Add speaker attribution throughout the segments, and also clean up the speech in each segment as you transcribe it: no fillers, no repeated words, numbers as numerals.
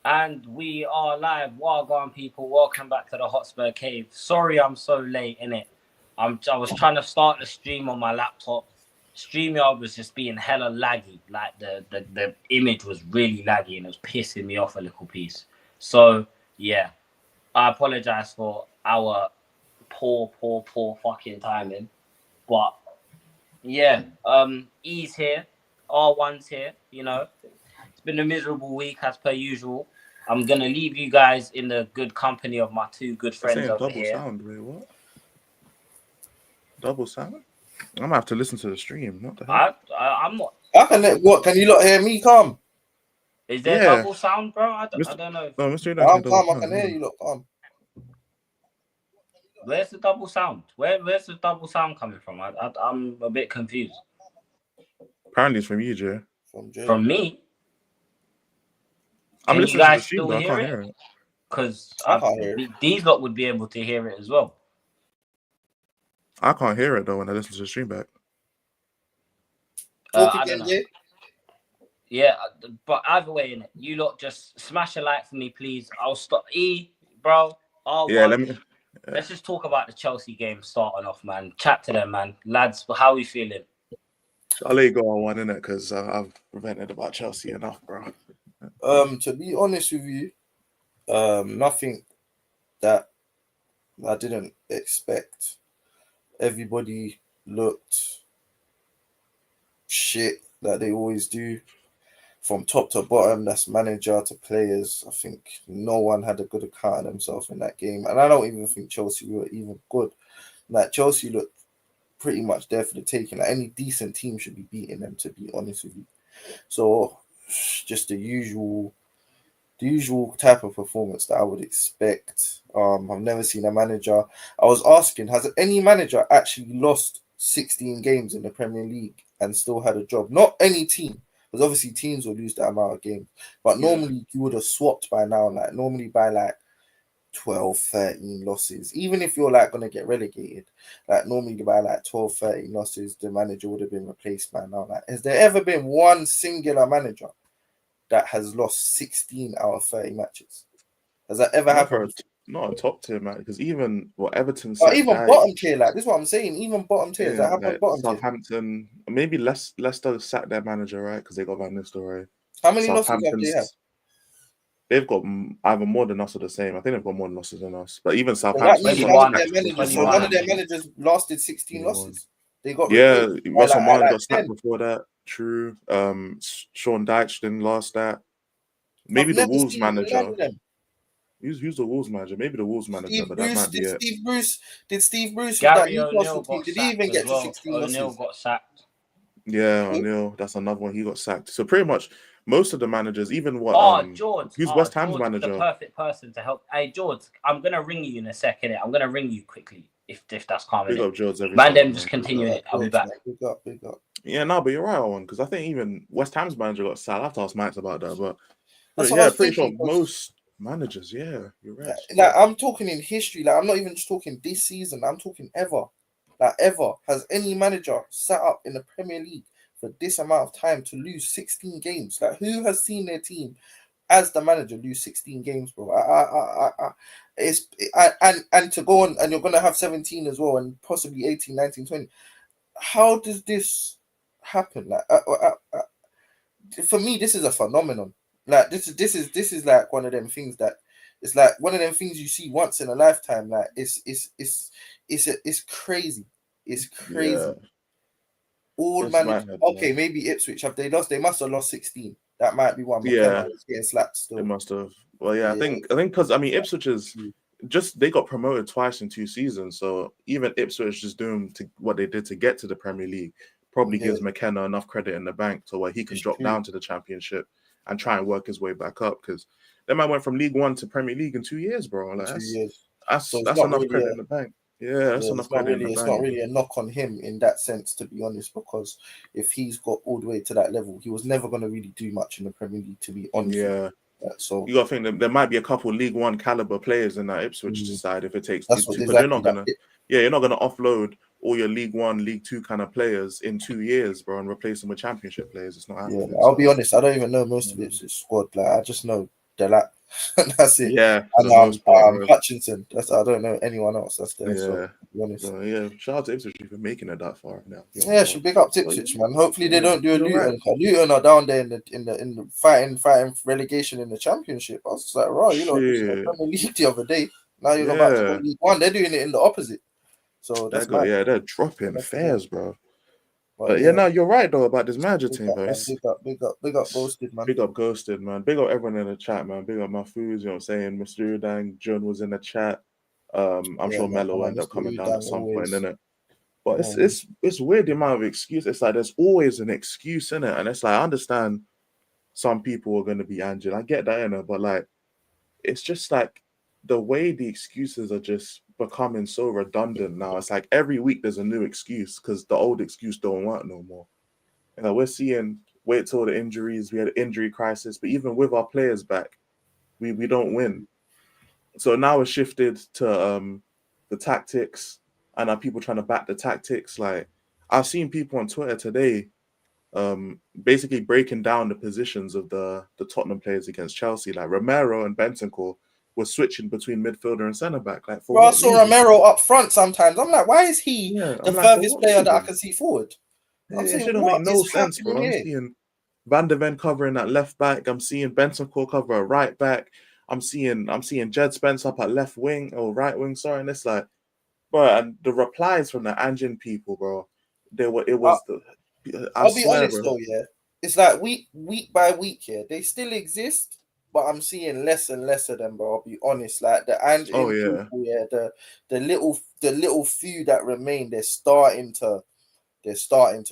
Speaker 1: And we are live. Welcome, people. Welcome back to the Hotspur Cave. Sorry I'm so late, innit? I was trying to start the stream on my laptop. StreamYard was just being hella laggy. Like the image was really laggy and it was pissing me off a little piece. So yeah, I apologize for our poor fucking timing. But yeah, E's here, R1's here, It's been a miserable week as per usual. I'm gonna leave you guys in the good company of my two good friends over
Speaker 2: double
Speaker 1: here.
Speaker 2: sound, wait, what? Double sound? I'm gonna have to listen to the stream. What the hell?
Speaker 1: I'm not.
Speaker 3: What? Can you not hear me? Calm.
Speaker 1: Is there double sound, bro? I don't know.
Speaker 2: No, Mr.
Speaker 3: I'm calm. I can hear you. Look, calm.
Speaker 1: Where's the double sound? Where's the double sound coming from? I'm a bit confused.
Speaker 2: Apparently, it's from you, Jay.
Speaker 1: From me?
Speaker 2: I'm listening to the stream, but I can't hear it.
Speaker 1: Because these lot would be able to hear it as well.
Speaker 2: I can't hear it though when I listen to the stream back.
Speaker 1: I don't know. Yeah, but either way, innit, you lot just smash a like for me, please. I'll stop. Bro.
Speaker 2: R1.
Speaker 1: Let's just talk about the Chelsea game starting off, man. Chat to them, man. Lads, how are you feeling?
Speaker 2: I'll let you go on one, innit, because I've prevented about Chelsea enough, bro.
Speaker 3: To be honest with you, nothing that I didn't expect. Everybody looked shit that they always do. From top to bottom, that's manager to players. I think no one had a good account of themselves in that game. And I don't even think Chelsea were even good. Like, Chelsea looked pretty much there for the taking. Like, any decent team should be beating them, to be honest with you. So, just the usual type of performance that I would expect. I've never seen a manager. I was asking, has any manager actually lost 16 games in the Premier League and still had a job? Not any team. Because obviously teams will lose that amount of games. But normally you would have swapped by now. Like, normally by like 12, 13 losses. Even if you're like going to get relegated, like normally by like 12, 13 losses, the manager would have been replaced by now. Like, has there ever been one singular manager that has lost 16 out of 30 matches? Has that ever happened?
Speaker 2: Not a top tier, man. Because even Everton,
Speaker 3: even bottom tier, like this is what I'm saying. Even bottom tier, that happened.
Speaker 2: Like
Speaker 3: bottom
Speaker 2: Southampton,
Speaker 3: tier?
Speaker 2: Maybe Leicester sacked their manager, right? Because they got Van Nistelrooy.
Speaker 3: How many losses have they had?
Speaker 2: They've got either more than us or the same. I think they've got more losses than us. But even Southampton,
Speaker 3: one of their managers lasted 16 losses. They got
Speaker 2: Russell Martin got sacked before that. True. Sean Dyche didn't last that. Maybe the Wolves manager. Who's the Wolves manager? Maybe the Wolves manager, but that might be it.
Speaker 3: Did Steve Bruce
Speaker 1: Gary O'Neill got
Speaker 3: did he even get to 16 losses?
Speaker 1: O'Neill got sacked.
Speaker 2: Yeah, O'Neill. That's another one. He got sacked. So pretty much most of the managers, even
Speaker 1: George.
Speaker 2: Who's West Ham's manager?
Speaker 1: The perfect person to help. Hey, George, I'm gonna ring you in a second. I'm gonna ring you quickly if that's calm.
Speaker 2: Big up, George.
Speaker 1: Man, them just continue it. I'll be back.
Speaker 3: Big up.
Speaker 2: Yeah, no, but you're right on because I think even West Ham's manager got sacked. I have to ask Max about that, but pretty sure most managers. Yeah, you're right.
Speaker 3: Like, I'm talking in history. Like, I'm not even just talking this season. I'm talking ever. Like, ever has any manager sat up in the Premier League for this amount of time to lose 16 games? Like, who has seen their team as the manager lose 16 games, bro? And to go on, and you're gonna have 17 as well, and possibly 18, 19, 20. How does this happen? Like, for me, this is a phenomenon. Like, this is like one of them things that it's like one of them things you see once in a lifetime. Like, it's crazy. It's crazy. Yeah. All managers. Okay, maybe Ipswich, have they lost? They must have lost 16. That might be one.
Speaker 2: Yeah,
Speaker 3: getting slapped still.
Speaker 2: They must have. Well, yeah, I think because Ipswich is just they got promoted twice in 2 seasons, so even Ipswich just doing what they did to get to the Premier League probably gives McKenna enough credit in the bank to where he can drop down to the Championship and try and work his way back up, because they might went from League One to Premier League in 2 years, bro. Like, 2 years. That's enough credit in the bank. Yeah, that's enough credit in the bank.
Speaker 3: It's not really a knock on him in that sense, to be honest, because if he's got all the way to that level, he was never going to really do much in the Premier League, to be honest.
Speaker 2: Yeah.
Speaker 3: So
Speaker 2: you got to think that there might be a couple League One caliber players in that Ipswich side if it takes
Speaker 3: that's
Speaker 2: because you're not gonna offload all your League One, League Two kind of players in 2 years, bro, and replace them with Championship players. It's not happening.
Speaker 3: Yeah, I'll be honest, I don't even know most of Ipswich squad. Like, I just know Delac. That's it.
Speaker 2: Yeah, for
Speaker 3: And
Speaker 2: the most part, bro.
Speaker 3: Hutchinson. I don't know anyone else that's there. So,
Speaker 2: Yeah.
Speaker 3: to be honest.
Speaker 2: So, yeah, shout out to Ipswich for making it that far now.
Speaker 3: Yeah, should big up Ipswich, man. Hopefully they don't do a
Speaker 2: You're
Speaker 3: Luton.
Speaker 2: right.
Speaker 3: 'Cause Luton are down there in the fighting relegation in the Championship. I was just like, right, you know, just
Speaker 2: Shit.
Speaker 3: Premier League the other day. Now you're about to go
Speaker 2: Yeah.
Speaker 3: League One. They're doing it in the opposite. So that's mad.
Speaker 2: They're dropping
Speaker 3: That's
Speaker 2: fares, bro.
Speaker 3: But
Speaker 2: But yeah, no, you're right though about this manager
Speaker 3: big
Speaker 2: team,
Speaker 3: up,
Speaker 2: bro.
Speaker 3: man. Big up, Ghosted, man.
Speaker 2: Big up Ghosted, man. Big up everyone in the chat, man. Big up my foods, you know what I'm saying? Mr. Udang, John was in the chat. I'm
Speaker 3: Yeah,
Speaker 2: sure
Speaker 3: man,
Speaker 2: Melo will
Speaker 3: come on,
Speaker 2: end up
Speaker 3: Mr.
Speaker 2: coming down
Speaker 3: Udang
Speaker 2: at some
Speaker 3: always.
Speaker 2: point, innit? But
Speaker 3: Come on,
Speaker 2: it's weird the amount of excuse. It's like there's always an excuse in it. And it's like I understand some people are gonna be Angel. I get that in it, but like it's just like the way the excuses are just becoming so redundant now. It's like every week there's a new excuse because the old excuse don't work no more. You know, we're seeing wait till the injuries, we had an injury crisis, but even with our players back, we don't win. So now it's shifted to the tactics and are people trying to back the tactics. Like I've seen people on Twitter today basically breaking down the positions of the Tottenham players against Chelsea. Like Romero and Bentancur were switching between midfielder and centre back. Like for
Speaker 3: bro, I
Speaker 2: what
Speaker 3: saw
Speaker 2: reason?
Speaker 3: Romero up front sometimes. I'm like, why is he
Speaker 2: Yeah,
Speaker 3: the
Speaker 2: I'm like, for
Speaker 3: furthest
Speaker 2: what
Speaker 3: player that I
Speaker 2: reason?
Speaker 3: can see forward? I'm
Speaker 2: It
Speaker 3: saying,
Speaker 2: shouldn't
Speaker 3: what
Speaker 2: make no
Speaker 3: is
Speaker 2: sense,
Speaker 3: happening
Speaker 2: bro. I'm
Speaker 3: here?
Speaker 2: seeing Van der Ven covering at left back. I'm seeing Bentancur cover at right back. I'm seeing Jed Spence up at left wing or right wing. Sorry, and it's like, bro, and the replies from the Anjin people, bro, it was the. I
Speaker 3: I'll be
Speaker 2: swear,
Speaker 3: honest
Speaker 2: bro.
Speaker 3: though, yeah. It's like week by week, yeah. They still exist, but I'm seeing less and less of them, bro. I'll be honest. Like the
Speaker 2: Oh
Speaker 3: Anglian
Speaker 2: yeah,
Speaker 3: people, yeah, the little few that remain, they're starting to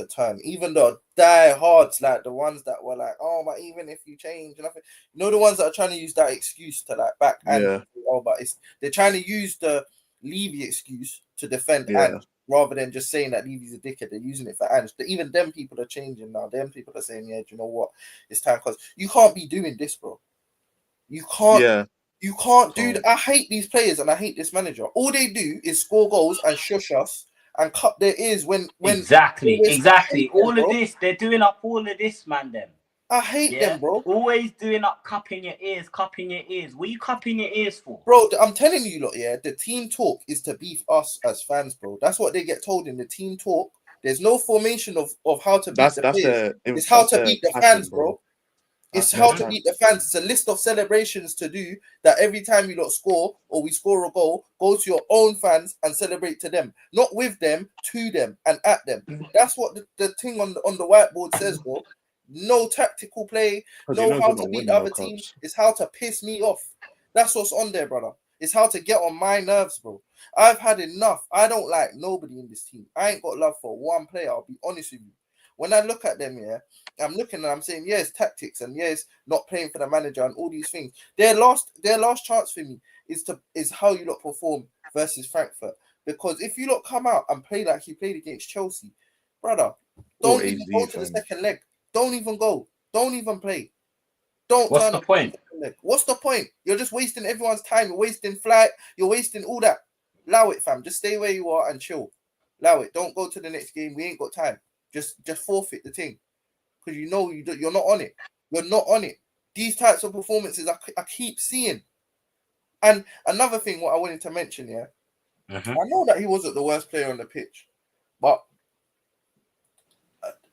Speaker 3: turn. Even the diehards, like the ones that were like, oh, but even if you change nothing, the ones that are trying to use that excuse to like back and
Speaker 2: yeah,
Speaker 3: but they're trying to use the Levy excuse to defend
Speaker 2: yeah.
Speaker 3: rather than just saying that Levy's a dickhead. They're using it for Ange. Even them people are changing now. Them people are saying, yeah, do you know what? It's time because you can't be doing this, bro. You can't.
Speaker 2: Yeah.
Speaker 3: You can't do
Speaker 2: Can't.
Speaker 3: that. I hate these players and I hate this manager. All they do is score goals and shush us and cut their ears when
Speaker 1: Exactly.
Speaker 3: I hate them,
Speaker 1: All of
Speaker 3: bro.
Speaker 1: this, they're doing up all of this, man. Them.
Speaker 3: I hate
Speaker 1: Yeah.
Speaker 3: them, bro.
Speaker 1: Always doing up, cupping your ears. What are you cupping your ears for?
Speaker 3: Bro, I'm telling you, lot, yeah, the team talk is to beef us as fans, bro. That's what they get told in the team talk. There's no formation of how to beat the players. It's how to beat the fans, bro. It's how to beat the fans. It's a list of celebrations to do that every time you lot score or we score a goal, go to your own fans and celebrate to them. Not with them, to them and at them. That's what the thing on the whiteboard says, bro. No tactical play,
Speaker 2: Because
Speaker 3: no how
Speaker 2: you're
Speaker 3: to
Speaker 2: not
Speaker 3: beat the
Speaker 2: winning no
Speaker 3: other team.
Speaker 2: cups.
Speaker 3: It's how to piss me off. That's what's on there, brother. It's how to get on my nerves, bro. I've had enough. I don't like nobody in this team. I ain't got love for one player. I'll be honest with you. When I look at them, yeah, I'm looking and I'm saying, yes, tactics and yes, not playing for the manager and all these things. Their last chance for me is how you lot perform versus Frankfurt. Because if you lot come out and play like you played against Chelsea, brother,
Speaker 2: Or
Speaker 3: don't even
Speaker 2: AZ,
Speaker 3: go to the
Speaker 2: fam.
Speaker 3: second leg. Don't even go. Don't even play. Don't
Speaker 1: What's
Speaker 3: turn
Speaker 1: the
Speaker 3: up
Speaker 1: point?
Speaker 3: to the second leg. What's the point? You're just wasting everyone's time. You're wasting flight. You're wasting all that. Allow it, fam. Just stay where you are and chill. Allow it. Don't go to the next game. We ain't got time. Just forfeit the thing. Because you're not on it. You're not on it. These types of performances I keep seeing. And another thing, what I wanted to mention, yeah, I know that he wasn't the worst player on the pitch, but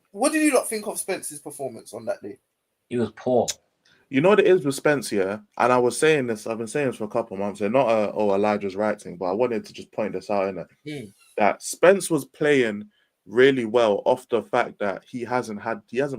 Speaker 3: what did you not think of Spence's performance on that day?
Speaker 1: He was poor.
Speaker 2: You know what it is with Spence, yeah? And I was saying this, I've been saying this for a couple of months, and not Elijah's writing, but I wanted to just point this out in it. That Spence was playing really well off the fact that he hasn't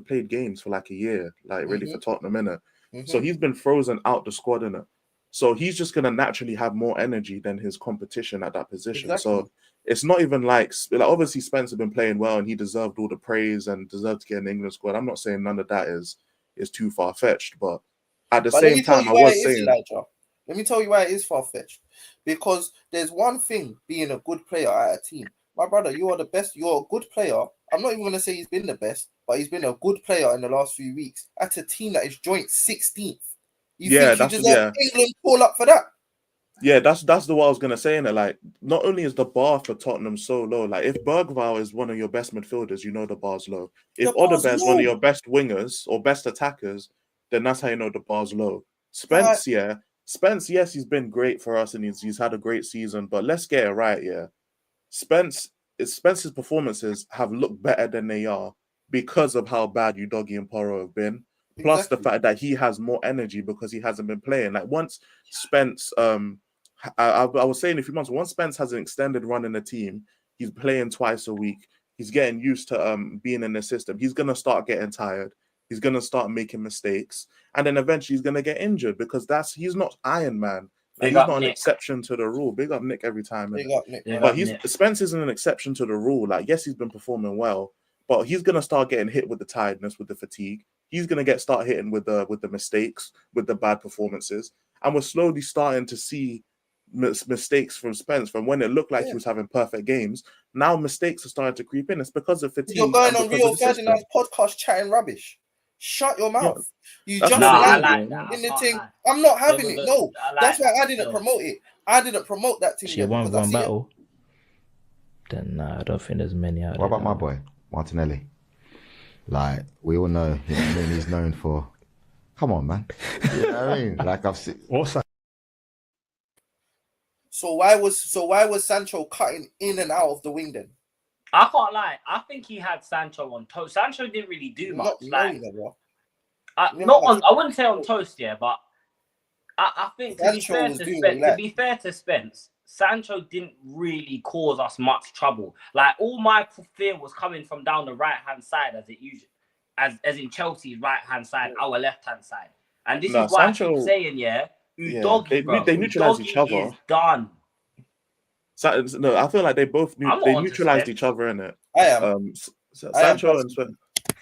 Speaker 2: played games for like a year, like really for Tottenham, innit? So he's been frozen out the squad, innit? So he's just gonna naturally have more energy than his competition at that position.
Speaker 3: Exactly.
Speaker 2: So it's not even like obviously Spence has been playing well and he deserved all the praise and deserved to get in the England squad. I'm not saying none of that is too far-fetched, but at the same time I was saying,
Speaker 3: Elijah. Let me tell you why it is far-fetched. Because there's one thing being a good player at a team. My brother, you are the best. You're a good player. I'm not even going to say he's been the best, but he's been a good player in the last few weeks at a team that is joint 16th. You think you deserve England call up for that?
Speaker 2: Yeah, that's the what I was gonna say. In it, like, not only is the bar for Tottenham so low, like if Bergvall is one of your best midfielders, you know the bar's low. If Odegaard is one of your best wingers or best attackers, then that's how you know the bar's low. Spence, yes, he's been great for us and he's had a great season, but let's get it right, yeah. Spence's performances have looked better than they are because of how bad Udogie and Porro have been. Plus the fact that he has more energy because he hasn't been playing. Like once Spence, I was saying a few months, once Spence has an extended run in the team, he's playing twice a week. He's getting used to being in the system. He's gonna start getting tired. He's gonna start making mistakes, and then eventually he's gonna get injured because he's not Iron Man. Like, he's not an exception to the rule. Big up Nick every time. But Spence isn't an exception to the rule. Like, yes, he's been performing well, but he's gonna start getting hit with the tiredness, with the fatigue. He's gonna start hitting with the mistakes, with the bad performances, and we're slowly starting to see mistakes from Spence from when it looked like he was having perfect games. Now mistakes are starting to creep in. It's because of fatigue.
Speaker 3: You're going on Rio Ferdinand's podcast chatting rubbish. Shut your mouth.
Speaker 2: Yeah.
Speaker 3: You just landed in the thing. I'm not having it. No, that's why I didn't promote it. I didn't promote that thing.
Speaker 4: She won one battle. Then I don't think there's many out there.
Speaker 5: What about my boy Martinelli? Like, we all know he's known for. Come on, man. You know what I mean? Like, I've seen.
Speaker 4: What's that?
Speaker 3: So why was Sancho cutting in and out of the wing then?
Speaker 1: I can't lie. I think he had Sancho on toast. Sancho didn't really do much. I wouldn't say on toast, but I think to be fair to Spence, Sancho didn't really cause us much trouble. Like, all my fear was coming from down the right hand side, as it usually, as in Chelsea's right hand side, our left hand side, and this is why Sancho, I keep saying, Udogie,
Speaker 2: they neutralize each other.
Speaker 1: Is done.
Speaker 2: No, I feel like they both neutralized each other in it.
Speaker 3: I am.
Speaker 2: Sancho and Spence.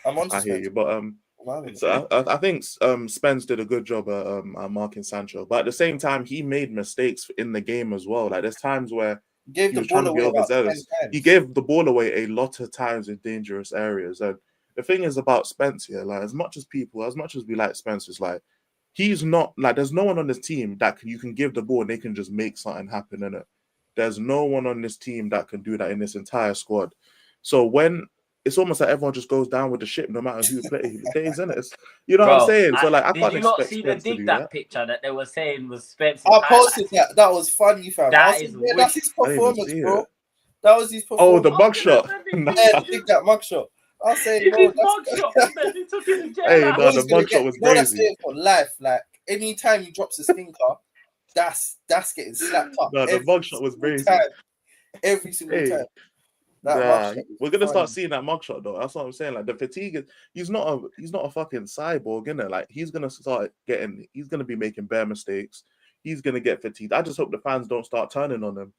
Speaker 3: I
Speaker 2: hear you, but I think Spence did a good job at marking Sancho, but at the same time, he made mistakes in the game as well. Like, there's times where he was trying to be overzealous. He gave the ball away a lot of times in dangerous areas. And the thing is about Spence here, like, as much as we like Spence, is like, he's not like, there's no one on this team that you can give the ball and they can just make something happen in it. There's no one on this team that can do that in this entire squad. So when it's almost like everyone just goes down with the ship, no matter who plays in it. You know what I'm saying? So like, I can't expect Spence to do that.
Speaker 1: Picture that they were saying was Spence.
Speaker 3: I posted that. That was funny, fam. That's his performance, bro. That was his performance.
Speaker 2: Oh, the mugshot.
Speaker 3: Yeah, dig that mugshot. I'll say, bro,
Speaker 2: the mugshot was crazy.
Speaker 3: That's it for life. Like, anytime he drops a stinker, that's getting slapped up.
Speaker 2: No, the mugshot was crazy.
Speaker 3: Every single time.
Speaker 2: We're gonna start seeing that mugshot though. That's what I'm saying. Like, the fatigue is, he's not a fucking cyborg, innit? Like, he's gonna be making bare mistakes. He's gonna get fatigued. I just hope the fans don't start turning on him.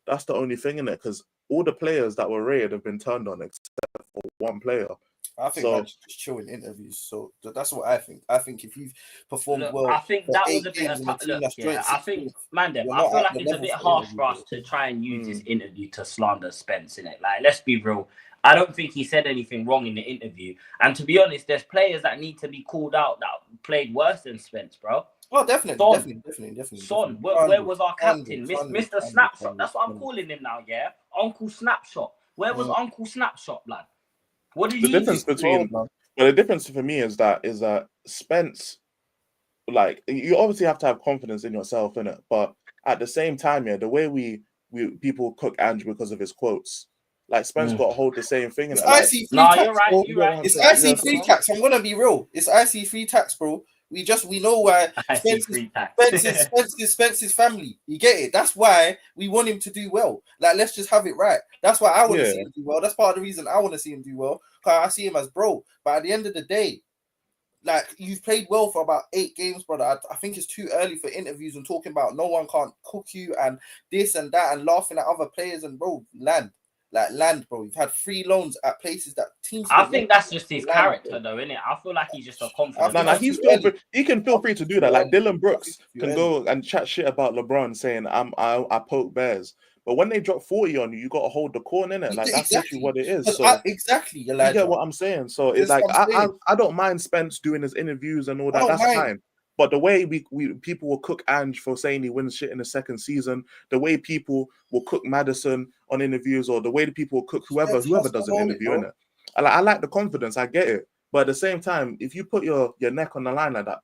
Speaker 2: That's the only thing in it, because all the players that were rated have been turned on except for one player.
Speaker 3: I think that's just chill in interviews. So that's what I think. I think if you've performed well,
Speaker 1: I think that was a bit of I think, I feel like it's a bit harsh for us to try and use this interview to slander Spence, in it. Like, let's be real. I don't think he said anything wrong in the interview. And to be honest, there's players that need to be called out that played worse than Spence, bro.
Speaker 3: Oh, definitely.
Speaker 1: Son, where was our captain? Mr. Snapshot. That's what I'm calling him now, yeah? Uncle Snapshot. Where was Uncle Snapshot, lad? What did
Speaker 2: the difference between? Well, the difference for me is that Spence, like, you obviously have to have confidence in yourself, innit? But at the same time, the way we people cook Andrew because of his quotes, like, Spence got to hold the same thing.
Speaker 3: It's
Speaker 2: like,
Speaker 3: IC3 tax. You're right. It's IC3 tax. I'm gonna be real. It's IC3 tax, bro. We know why Spence's family. You get it? That's why we want him to do well. Like, let's just have it right. That's why I want to see him do well. That's part of the reason I want to see him do well. Because I see him as bro. But at the end of the day, like, you've played well for about 8 games, brother. I think it's too early for interviews and talking about no one can't cook you and this and that and laughing at other players and, bro, land, bro. You've had 3 loans at places that teams.
Speaker 1: I think that's just his character, though, innit? I feel like he's just a confident.
Speaker 2: No, he can feel free to do that. Like, Dylan Brooks can go and chat shit about LeBron, saying I poke bears. But when they drop 40 on you, you got to hold the corn, innit? Like, that's actually what it is. So
Speaker 3: exactly,
Speaker 2: Elijah. You get what I'm saying? So it's like, I don't mind Spence doing his interviews and all that. That's fine. But the way people will cook Ange for saying he wins shit in the second season, the way people will cook Maddison on interviews, or the way the people will cook whoever does an interview, innit? I like the confidence, I get it. But at the same time, if you put your neck on the line like that,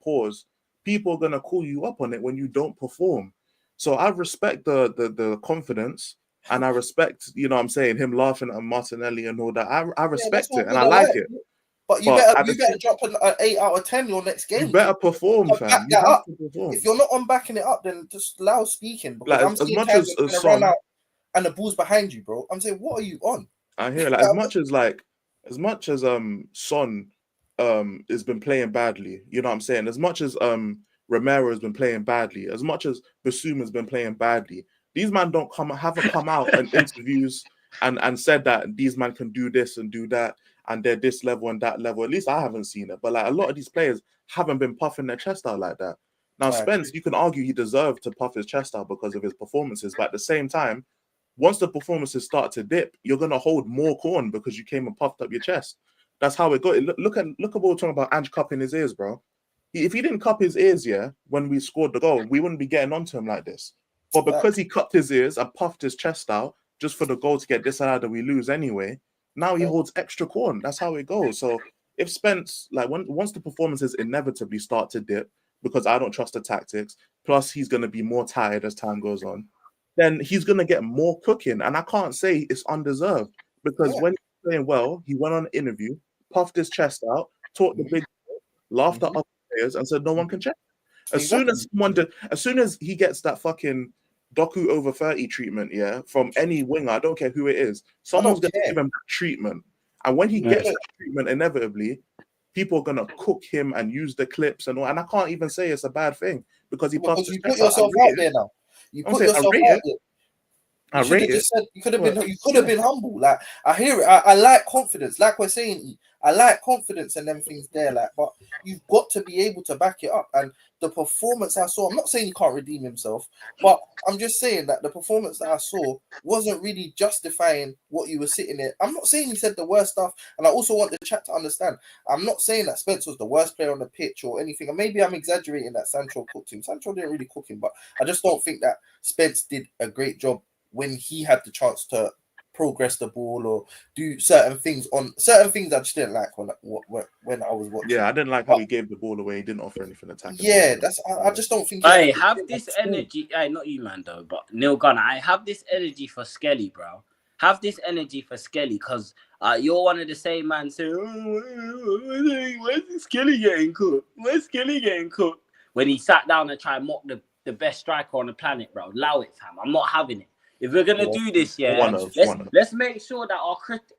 Speaker 2: people are gonna call you up on it when you don't perform. So I respect the confidence, and I respect, you know what I'm saying, him laughing at Martinelli and all that. I respect it and I like it.
Speaker 3: But you
Speaker 2: But
Speaker 3: better drop an 8 out of 10 your next game.
Speaker 2: You better perform, fam.
Speaker 3: Back
Speaker 2: You
Speaker 3: that
Speaker 2: have
Speaker 3: up.
Speaker 2: to perform.
Speaker 3: If you're not on backing it up, then just allow speaking. Because
Speaker 2: Like,
Speaker 3: I'm seeing times when you're gonna run out and the ball's behind you, bro. I'm saying, what are you on?
Speaker 2: I hear like as much as Son has been playing badly, you know what I'm saying? As much as Romero has been playing badly, as much as Basuma has been playing badly, these men haven't come out in interviews and said that these men can do this and do that and they're this level and that level. At least I haven't seen it. But like a lot of these players haven't been puffing their chest out like that. Now, Spence, you can argue he deserved to puff his chest out because of his performances, but at the same time, once the performances start to dip, you're gonna hold more corn because you came and puffed up your chest. That's how it goes. Look at what we're talking about. Ange cupping his ears, bro. If he didn't cup his ears, when we scored the goal, we wouldn't be getting onto him like this. But because he cupped his ears and puffed his chest out just for the goal to get disallowed and we lose anyway, now he holds extra corn. That's how it goes. So if Spence, like once the performances inevitably start to dip, because I don't trust the tactics, plus he's gonna be more tired as time goes on, then he's going to get more cooking. And I can't say it's undeserved because when he's playing well, he went on an interview, puffed his chest out, talked the big, laughed at other players and said no one can check. As soon as he gets that fucking Doku over 30 treatment, from any winger, I don't care who it is, someone's going to give him that treatment. And when he gets that treatment, inevitably, people are going to cook him and use the clips and all. And I can't even say it's a bad thing because he puffed his chest out.
Speaker 3: You put yourself out there now. You put yourself out there. You should have just said you could have been humble. Like I hear it. I like confidence. Like we're saying, I like confidence and them things there. Like, but you've got to be able to back it up. And the performance I saw, I'm not saying he can't redeem himself, but I'm just saying that the performance that I saw wasn't really justifying what you were sitting there. I'm not saying he said the worst stuff, and I also want the chat to understand. I'm not saying that Spence was the worst player on the pitch or anything. And maybe I'm exaggerating that Sancho cooked him. Sancho didn't really cook him, but I just don't think that Spence did a great job when he had the chance to progress the ball or do certain things. I just didn't like when I was watching.
Speaker 2: Yeah, I didn't like how he gave the ball away. He didn't offer anything attacking.
Speaker 3: Yeah, I just don't think.
Speaker 1: I have this energy. Not you, man, though, but Neil Gunner. I have this energy for Skelly, bro. Have this energy for Skelly because you're one of the same man saying, "Where's Skelly getting cooked? Where's Skelly getting cooked?" When he sat down and tried to mock the best striker on the planet, bro. Allow it, fam. I'm not having it. If we're gonna do this, let's make sure that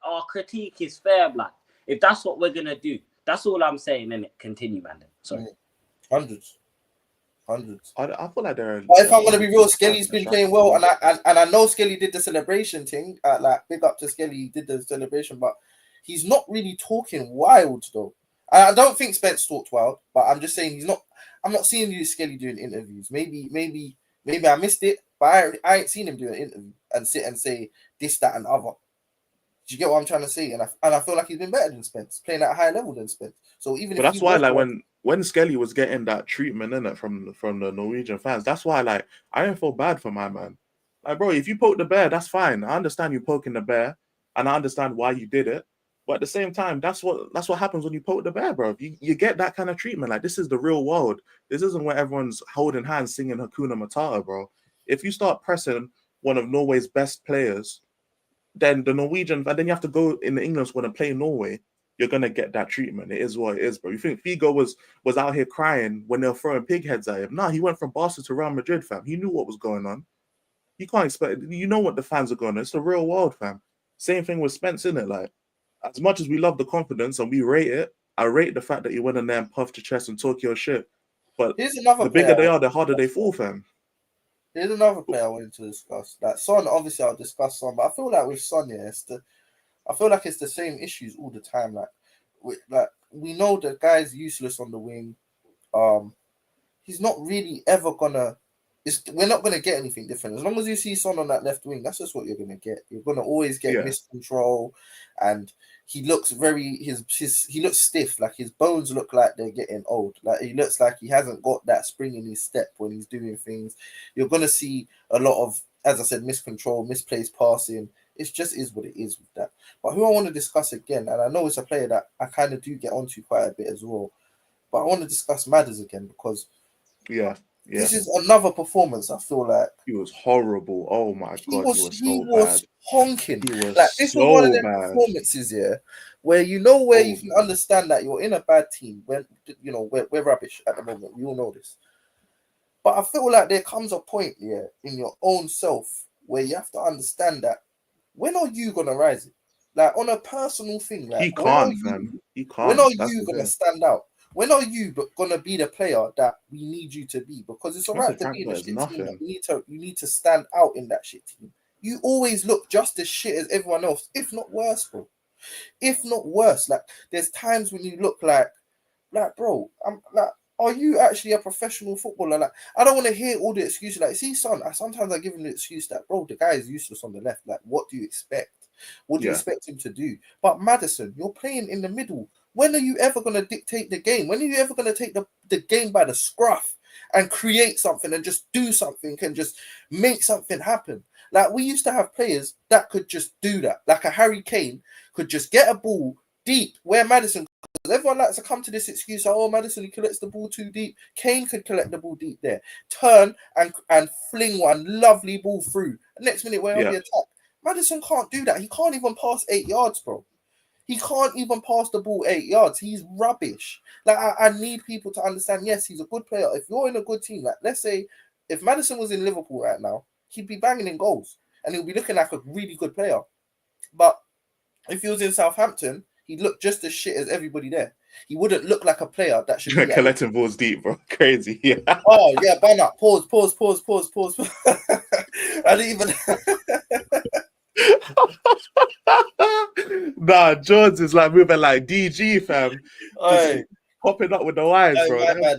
Speaker 1: our critique is fair, blood. If that's what we're gonna do, that's all I'm saying. Innit? Continue, man. Sorry.
Speaker 3: Hundreds.
Speaker 2: I feel like they're.
Speaker 3: But if I'm gonna be real, Skelly's been playing well, and I know Skelly did the celebration thing. Like big up to Skelly, he did the celebration, but he's not really talking wild though. I don't think Spence talked wild, but I'm just saying he's not. I'm not seeing you Skelly doing interviews. Maybe I missed it, but I ain't seen him do an interview and sit and say this, that, and other. Do you get what I'm trying to say? And I feel like he's been better than Spence, playing at a high level than Spence. So even
Speaker 2: but that's why, like when Skelly was getting that treatment in it from the Norwegian fans, that's why like I didn't feel bad for my man. Like, bro, if you poke the bear, that's fine. I understand you poking the bear, and I understand why you did it. But at the same time, that's what happens when you poke the bear, bro. You get that kind of treatment. Like, this is the real world. This isn't where everyone's holding hands singing Hakuna Matata, bro. If you start pressing one of Norway's best players, then the Norwegian, and then you have to go in the England squad and play Norway, you're gonna get that treatment. It is what it is, bro. You think Figo was out here crying when they were throwing pig heads at him? Nah, he went from Barca to Real Madrid, fam. He knew what was going on. You can't expect. You know what the fans are going on. It's the real world, fam. Same thing with Spence, innit? Like, as much as we love the confidence and we rate it, I rate the fact that you went in there and puffed your chest and talk your shit. But the bigger they are, the harder they fall, fam.
Speaker 3: Here's another player I wanted to discuss. Like Son, obviously I'll discuss Son, but I feel like with Son, I feel like it's the same issues all the time. Like we know the guy's useless on the wing. He's not really ever gonna. We're not gonna get anything different as long as you see Son on that left wing. That's just what you're gonna get. You're gonna always get miscontrol, and he looks he looks stiff. Like his bones look like they're getting old. Like he looks like he hasn't got that spring in his step when he's doing things. You're gonna see a lot of, as I said, miscontrol, misplaced passing. It just is what it is with that. But who I want to discuss again, and I know it's a player that I kind of do get onto quite a bit as well. But I want to discuss Madders again because
Speaker 2: Yeah.
Speaker 3: This is another performance. I feel like
Speaker 2: he was horrible. Oh my god, he was so bad.
Speaker 3: honking.
Speaker 2: He was
Speaker 3: Like this was one of
Speaker 2: so
Speaker 3: them
Speaker 2: bad.
Speaker 3: performances, where you can understand that you're in a bad team. When we're rubbish at the moment. We all know this. But I feel like there comes a point, in your own self where you have to understand that when are you gonna rise it? Like on a personal thing, like
Speaker 2: He can't, fam. He can't.
Speaker 3: When are
Speaker 2: That's
Speaker 3: you
Speaker 2: the
Speaker 3: gonna
Speaker 2: thing.
Speaker 3: stand out? When are you gonna be the player that we need you to be? Because it's alright to be in a shit team, but you need to stand out in that shit team. You always look just as shit as everyone else, if not worse, bro. If not worse. Like there's times when you look like bro, I'm like, are you actually a professional footballer? Like, I don't want to hear all the excuses. Like, see, son, sometimes I give him the excuse that, bro, the guy is useless on the left. Like, what do you expect? What do you expect him to do? But Maddison, you're playing in the middle. When are you ever going to dictate the game? When are you ever going to take the game by the scruff and create something and just do something and just make something happen? Like, we used to have players that could just do that. Like a Harry Kane could just get a ball deep where Maddison, because everyone likes to come to this excuse, Maddison, he collects the ball too deep. Kane could collect the ball deep there, turn and fling one lovely ball through. The next minute, we're on the attack. Maddison can't do that. He can't even pass 8 yards, bro. He can't even pass the ball 8 yards. He's rubbish. Like, I need people to understand, yes, he's a good player. If you're in a good team, like, let's say if Maddison was in Liverpool right now, he'd be banging in goals and he'll be looking like a really good player. But if he was in Southampton, he'd look just as shit as everybody there. He wouldn't look like a player that should be
Speaker 2: collecting balls deep, bro. Crazy. Yeah.
Speaker 3: Oh, yeah, ban up. Pause. I didn't even...
Speaker 2: Nah, Jones is like moving like DG, fam. Just popping up with the wires, bro.
Speaker 3: My bad.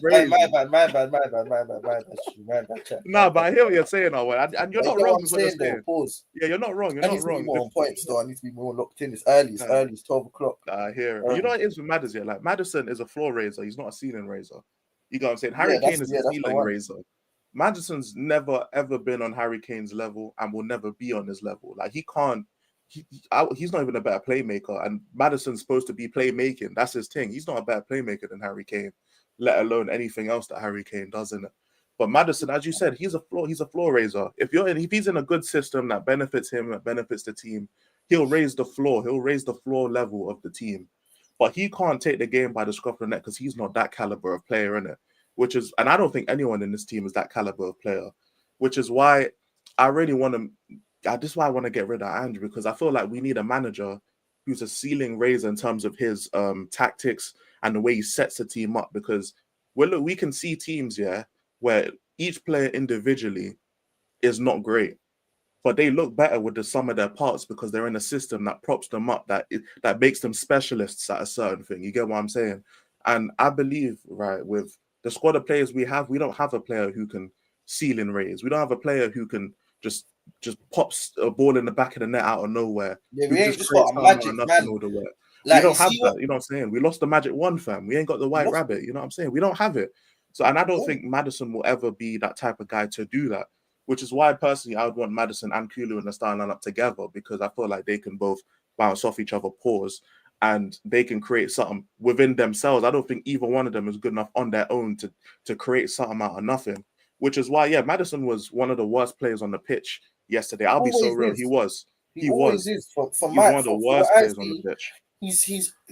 Speaker 2: Nah, but I hear what you're saying, and you're not wrong with what you're saying.
Speaker 3: Pause.
Speaker 2: Yeah, you're not wrong. You're not wrong.
Speaker 3: I need to be more on points, though. I need to be more locked in. It's early. It's 12 o'clock.
Speaker 2: I hear it. You know what it is with Maddison? Like, Maddison is a floor raiser. He's not a ceiling raiser. You know what I'm saying? Harry Kane is a ceiling raiser. Maddison's never, ever been on Harry Kane's level and will never be on his level. Like, he can't. He's not even a better playmaker, and Maddison's supposed to be playmaking. That's his thing. He's not a better playmaker than Harry Kane, let alone anything else that Harry Kane does in it. But Maddison, as you said, he's a floor raiser. If he's in a good system that benefits him, that benefits the team, he'll raise the floor. He'll raise the floor level of the team. But he can't take the game by the scruff of the neck because he's not that caliber of player in it. And I don't think anyone in this team is that caliber of player. Which is why I really want to. This is why I want to get rid of Andrew, because I feel like we need a manager who's a ceiling raiser in terms of his tactics and the way he sets the team up. Because we can see teams, where each player individually is not great, but they look better with the sum of their parts because they're in a system that props them up, that makes them specialists at a certain thing. You get what I'm saying? And I believe, right, with the squad of players we have, we don't have a player who can ceiling raise. We don't have a player who can just pops a ball in the back of the net out of nowhere.
Speaker 3: Yeah, we ain't just got a magic man.
Speaker 2: All the way.
Speaker 3: Like,
Speaker 2: we don't have that. You know what I'm saying? We lost the magic one, fam. We ain't got the white rabbit. You know what I'm saying? We don't have it. So, and I don't think Maddison will ever be that type of guy to do that, which is why personally I would want Maddison and Kulu in the starting lineup together, because I feel like they can both bounce off each other, pause, and they can create something within themselves. I don't think either one of them is good enough on their own to create something out of nothing, which is why, Maddison was one of the worst players on the pitch yesterday. I'll be so real. He was. He was.
Speaker 3: Is. For
Speaker 2: he's one of the worst players on the pitch.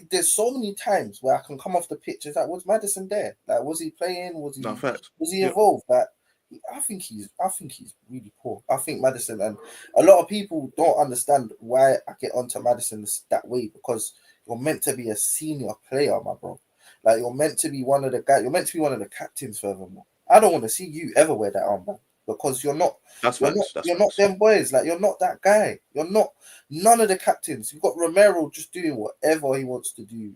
Speaker 3: There's so many times where I can come off the pitch. It's like, was Maddison there? Like, was he playing? Was he involved? Like, I think he's really poor. I think Maddison, and a lot of people don't understand why I get onto Maddison that way, because you're meant to be a senior player, my bro. Like, you're meant to be one of the guys. You're meant to be one of the captains. Furthermore, I don't want to see you ever wear that armband, because you're not. You're not them boys. Like, you're not that guy. You're not none of the captains. You've got Romero just doing whatever he wants to do.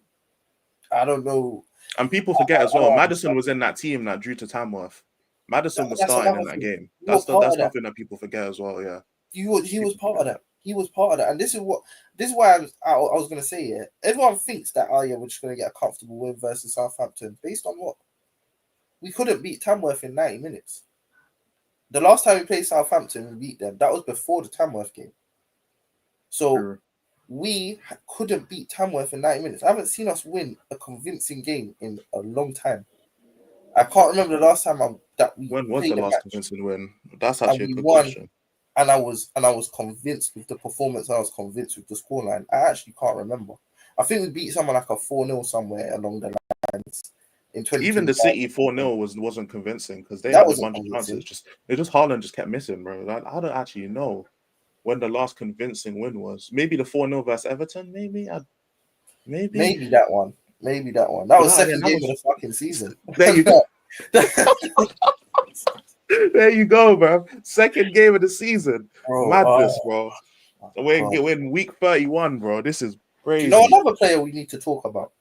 Speaker 3: I don't know.
Speaker 2: And people forget as well, Maddison was in that team that drew to Tamworth. Maddison was starting in that game. That's something that people forget as well. Yeah,
Speaker 3: he was part of that. He was part of that, and this is why I was going to say, everyone thinks that we're just going to get a comfortable win versus Southampton based on what? We couldn't beat Tamworth in 90 minutes. The last time we played Southampton, we beat them. That was before the Tamworth game. So we couldn't beat Tamworth in 90 minutes. I haven't seen us win a convincing game in a long time. I can't remember the last time that we
Speaker 2: When was
Speaker 3: played
Speaker 2: the
Speaker 3: a
Speaker 2: last
Speaker 3: match
Speaker 2: convincing win? That's
Speaker 3: and
Speaker 2: actually a
Speaker 3: we
Speaker 2: good
Speaker 3: won.
Speaker 2: question.
Speaker 3: And I was convinced with the performance. I was convinced with the scoreline. I actually can't remember. I think we beat someone like a 4-0 somewhere along the lines in 2020.
Speaker 2: Even the City 4-0 wasn't convincing because they
Speaker 3: That
Speaker 2: had a
Speaker 3: wasn't
Speaker 2: bunch of
Speaker 3: convincing.
Speaker 2: chances. Just Haaland just kept missing, bro. Like, I don't actually know when the last convincing win was. Maybe the 4-0 versus Everton. Maybe.
Speaker 3: Maybe that one. That
Speaker 2: But
Speaker 3: was
Speaker 2: that,
Speaker 3: second
Speaker 2: again, that
Speaker 3: game
Speaker 2: was-
Speaker 3: of the fucking season.
Speaker 2: There you go. There you go, bro. Second game of the season.
Speaker 3: Bro,
Speaker 2: Madness, bro. We're
Speaker 3: God.
Speaker 2: in week 31, bro. This is
Speaker 3: Do
Speaker 2: crazy.
Speaker 3: you know another player we need to talk about?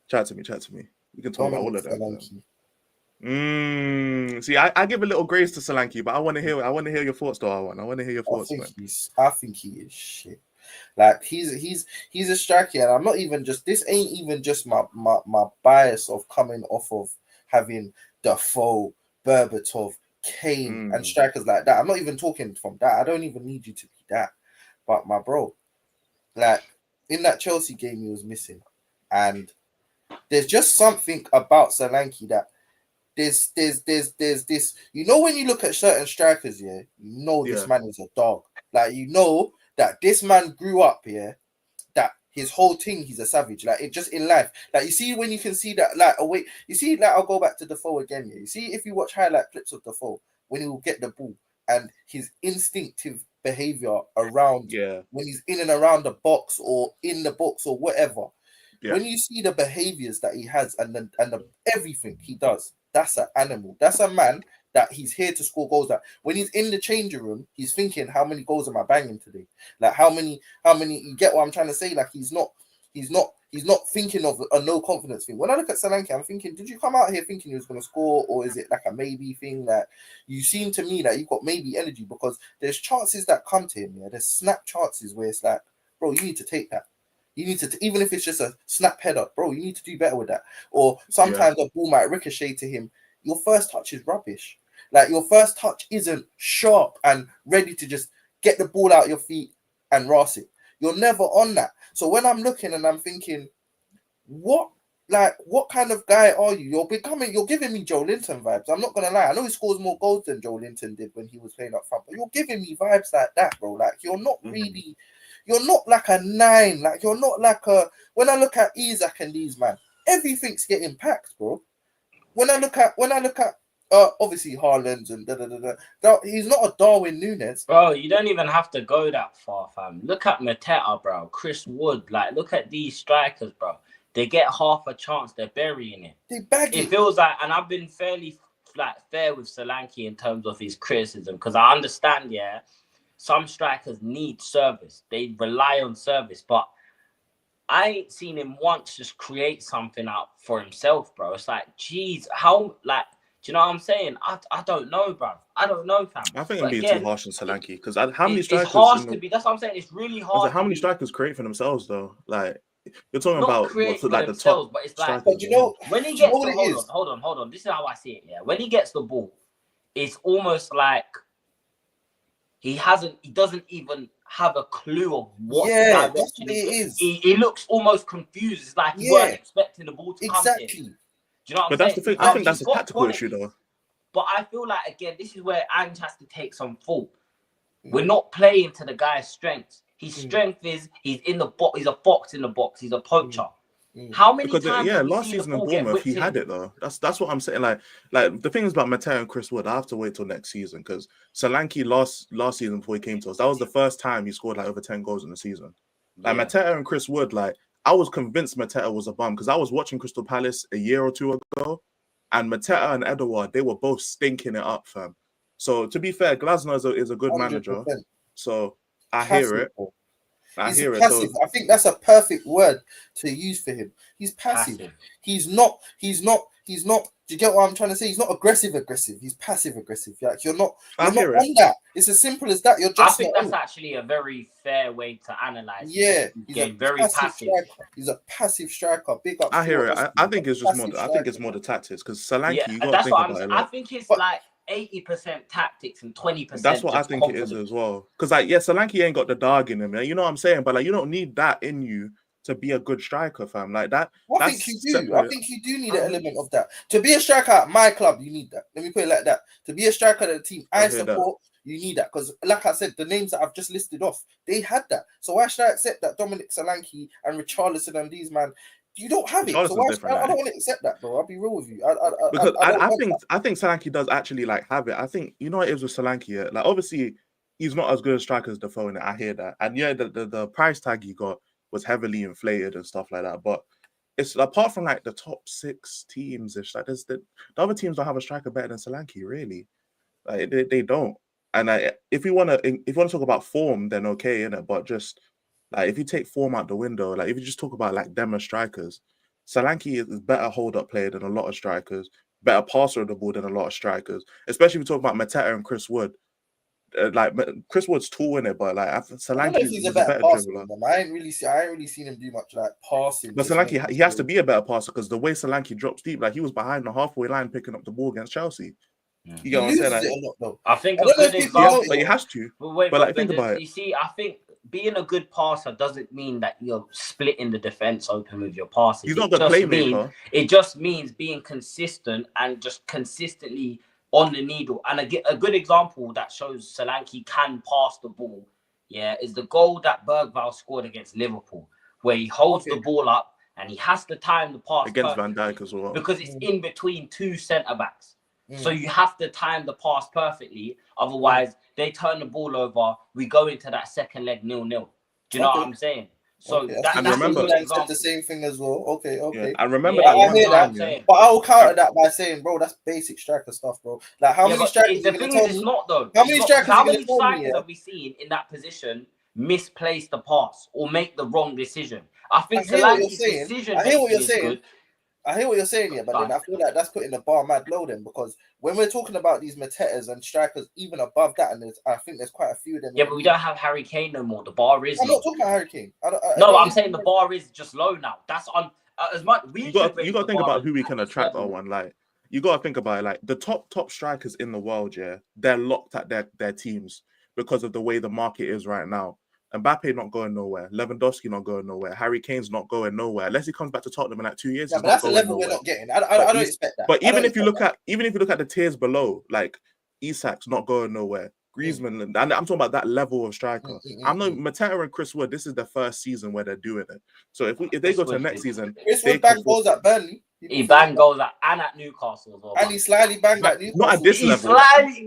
Speaker 2: Chat to me. We can talk about all of them.
Speaker 3: Solanke.
Speaker 2: See, I give a little grace to Solanke, but I want to hear your thoughts, though. I want to hear your thoughts, man.
Speaker 3: I think he is shit. Like he's a striker, and I'm not even just this ain't even just my bias of coming off of having Defoe, Berbatov, Kane, and strikers like that. I'm not even talking from that. I don't even need you to be that. But my bro, like in that Chelsea game, he was missing, and there's just something about Solanke that there's this. You know, when you look at certain strikers, this man is a dog. Like, you know that this man grew up, that his whole thing, he's a savage. Like, it just in life. Like, you see when you can see that, like, away. You see, like, I'll go back to Defoe again. You see, if you watch highlight clips of Defoe, when he will get the ball and his instinctive behavior around, when he's in and around the box or in the box or whatever. Yeah. When you see the behaviors that he has and the everything he does, that's an animal. That's a man that he's here to score goals. That when he's in the changing room, he's thinking, how many goals am I banging today? Like how many, you get what I'm trying to say? Like he's not thinking of a no confidence thing. When I look at Solanke, I'm thinking, did you come out here thinking he was going to score, or is it like a maybe thing? That you seem to me that you've got maybe energy, because there's chances that come to him. There's snap chances where it's like, bro, you need to take that. You need to, even if it's just a snap header, bro, you need to do better with that. Or sometimes the ball might ricochet to him. Your first touch is rubbish. Like, your first touch isn't sharp and ready to just get the ball out your feet and ras it. You're never on that. So when I'm looking and I'm thinking, what kind of guy are you? You're giving me Joe Linton vibes. I'm not going to lie. I know he scores more goals than Joe Linton did when he was playing up front, but you're giving me vibes like that, bro. Like, you're not really... You're not like a 9. Like, you're not like a... When I look at Isaac and these, man, everything's getting packed, bro. When I look at obviously Haaland and he's not a Darwin Núñez.
Speaker 1: Bro, you don't even have to go that far, fam. Look at Mateta, bro. Chris Wood. Like, look at these strikers, bro. They get half a chance, they're burying it.
Speaker 3: They bag it.
Speaker 1: It feels like, and I've been fairly fair with Solanke in terms of his criticism, because I understand, some strikers need service. They rely on service. But I ain't seen him once just create something out for himself, bro. It's like, geez, how, like, do you know what I'm saying? I don't know, bro. I don't know, fam.
Speaker 2: I think I'm being too harsh on Solanke, because how many strikers...
Speaker 1: It's harsh to be. That's what I'm saying. It's really hard.
Speaker 2: How many strikers create for themselves, though? Like, you're talking
Speaker 1: not
Speaker 2: about
Speaker 1: create for
Speaker 2: like
Speaker 1: themselves,
Speaker 2: the top,
Speaker 1: but it's like,
Speaker 3: but you know,
Speaker 1: when he gets hold on. This is how I see it. When he gets the ball, it's almost like he doesn't even have a clue of what direction it is. He looks almost confused. It's like he weren't expecting the ball to come in. Do you know what I'm saying?
Speaker 2: That's the thing. I think that's a tactical issue, though.
Speaker 1: But I feel like, again, this is where Ange has to take some fault. We're not playing to the guy's strengths. His strength is he's in the box. He's a fox in the box. He's a poacher. How many times?
Speaker 2: Last season in Bournemouth, he had it though. That's what I'm saying. Like the thing is about Mateo and Chris Wood, I have to wait till next season, because Solanke last season before he came to us, that was the first time he scored like over 10 goals in the season. Like Mateo and Chris Wood, like I was convinced Mateo was a bum, because I was watching Crystal Palace a year or two ago, and Mateo and Edouard, they were both stinking it up, fam. So to be fair, Glasner is a good 100%. Manager. So I hear it.
Speaker 3: He's passive. I think that's a perfect word to use for him. He's passive. He's not. Do you get what I'm trying to say? He's not aggressive. He's passive aggressive. Like, you're not on that. It's as simple as that. You're just.
Speaker 1: I think that's actually a very fair way to analyze.
Speaker 3: Yeah,
Speaker 1: he's very passive.
Speaker 3: He's a passive striker. Big up.
Speaker 2: I hear it. I think it's just more. I think it's more the tactics, because Solanke, you got to think about it.
Speaker 1: I think it's like 80% tactics and 20%.
Speaker 2: That's what I think confidence. It is as well. Because Solanke ain't got the dog in him. You know what I'm saying? But like, you don't need that in you to be a good striker, fam. Like that.
Speaker 3: I think you do. I think you do need an element of that. To be a striker at my club, you need that. Let me put it like that. To be a striker at the team I support, you need that. Because, like I said, the names that I've just listed off, they had that. So why should I accept that Dominic Solanke and Richarlison and these man? You don't have it. So why should I don't want to accept that, bro. I'll be real with you.
Speaker 2: Because I think Solanke does actually like have it. I think you know what it is with Solanke. Yeah? Like obviously he's not as good a striker as Defoe in it. I hear that. And yeah, the price tag he got was heavily inflated and stuff like that. But it's apart from like the top 6 teams, it's like the other teams don't have a striker better than Solanke, really. Like they don't. And if you want to talk about form, then okay, innit? But just like if you take form out the window, like if you just talk about like them as strikers, Solanke is better hold-up player than a lot of strikers, better passer of the ball than a lot of strikers. Especially if you talk about Mateta and Chris Wood. Like Chris Wood's tall in it, but like Solanke is a better dribbler.
Speaker 3: I ain't really seen him do much like passing.
Speaker 2: But Solanke, he has to be a better passer because the way Solanke drops deep, like he was behind the halfway line picking up the ball against Chelsea.
Speaker 3: Yeah. You get what I'm saying? Like,
Speaker 1: a lot, I think a good example,
Speaker 2: but he has to.
Speaker 1: But like, think about it. You see, I think being a good passer doesn't mean that you're splitting the defense open with your passes.
Speaker 2: He's not the playmaker.
Speaker 1: It just means being consistent and just consistently on the needle. And a good example that shows Solanke can pass the ball, is the goal that Bergvall scored against Liverpool, where he holds the ball up and he has to time the pass
Speaker 2: against Van Dijk as well,
Speaker 1: because it's in between 2 centre backs. So you have to time the pass perfectly. Otherwise, they turn the ball over. We go into that second leg 0-0. Do you know what I'm saying? So that's
Speaker 3: remember, said the same thing as well. Okay.
Speaker 2: Yeah. And remember that one time,
Speaker 3: but I will counter that by saying, bro, that's basic striker stuff, bro. Like how many strikers?
Speaker 1: The thing is, it's not though.
Speaker 3: How many strikers
Speaker 1: have we seen in that position misplace the pass or make the wrong decision? I think Solanke's decision.
Speaker 3: I hear what you're saying. I hear what you're saying here, but then I feel like that's putting the bar mad low then, because when we're talking about these Matetas and strikers even above that, and I think there's quite a few of them.
Speaker 1: Yeah, but we don't have Harry Kane no more. The bar is.
Speaker 3: I'm not talking about Harry Kane.
Speaker 1: I'm saying the bar is just low now. That's on as much.
Speaker 2: You got to think about who we can attract. Like you got to think about it. Like the top strikers in the world, they're locked at their teams because of the way the market is right now. Mbappe not going nowhere. Lewandowski not going nowhere. Harry Kane's not going nowhere unless he comes back to Tottenham in like 2 years.
Speaker 3: Yeah, but that's the level we're not getting. I don't expect that.
Speaker 2: But even if you look at the tiers below, like Isak's not going nowhere. Griezmann, and I'm talking about that level of striker. I'm not Mateta and Chris Wood. This is the first season where they're doing it. So if they go to next season,
Speaker 3: Chris Wood bang goals at Burnley.
Speaker 1: He bang goals and at Newcastle as well.
Speaker 3: And he slightly banged at Newcastle.
Speaker 2: Not at this level.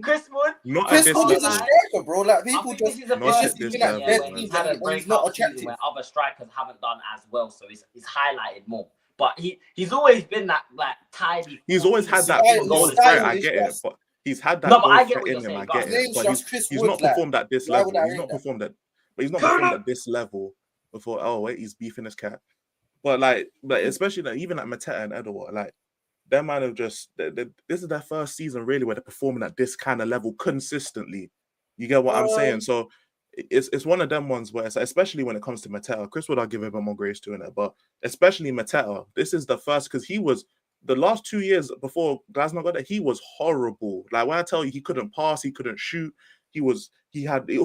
Speaker 1: Chris Wood.
Speaker 2: Not at this level.
Speaker 3: Chris Wood is a striker, bro. Like people just
Speaker 1: he's had a breakout season where other strikers haven't done as well, so he's highlighted more. But he's always been that like tidy.
Speaker 2: He's always had that goal threat. I get it, but he's had that goal threat in him. I get it, but he's not performed at this level. He's not performed at this level before. Oh wait, he's beefing his cat. But especially even like Mateta and Edouard, like them man have just this is their first season really where they're performing at this kind of level consistently. You get what I'm saying? So it's one of them ones where especially when it comes to Mateta, Chris Wood I'll give him more grace to it, but especially Mateta, this is the first because he was the last 2 years before Glasgow got there, he was horrible. Like when I tell you he couldn't pass, he couldn't shoot, it was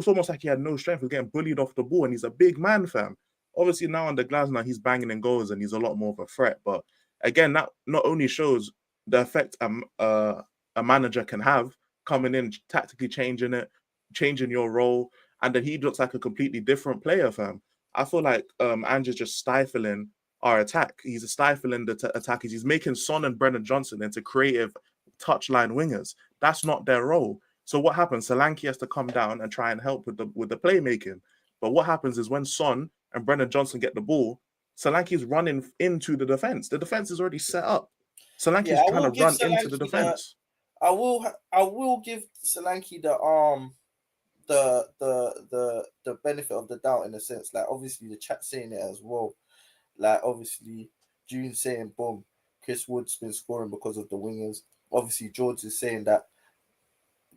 Speaker 2: almost like he had no strength. He was getting bullied off the ball, and he's a big man, fam. Obviously now under Glasgow, he's banging in goals and he's a lot more of a threat. But again, that not only shows the effect a manager can have coming in, tactically changing your role, and then he looks like a completely different player, fam. I feel like Andrew's just stifling our attack. He's stifling the attack. He's making Son and Brennan Johnson into creative touchline wingers. That's not their role. So what happens? Solanke has to come down and try and help with the playmaking. But what happens is when Son and Brennan Johnson get the ball, Solanke's running into the defense. The defense is already set up. Solanke's trying to run into the defense.
Speaker 3: I will give Solanke the benefit of the doubt in a sense. Like obviously the chat saying it as well. Like obviously June saying boom, Chris Wood's been scoring because of the wingers. Obviously George is saying that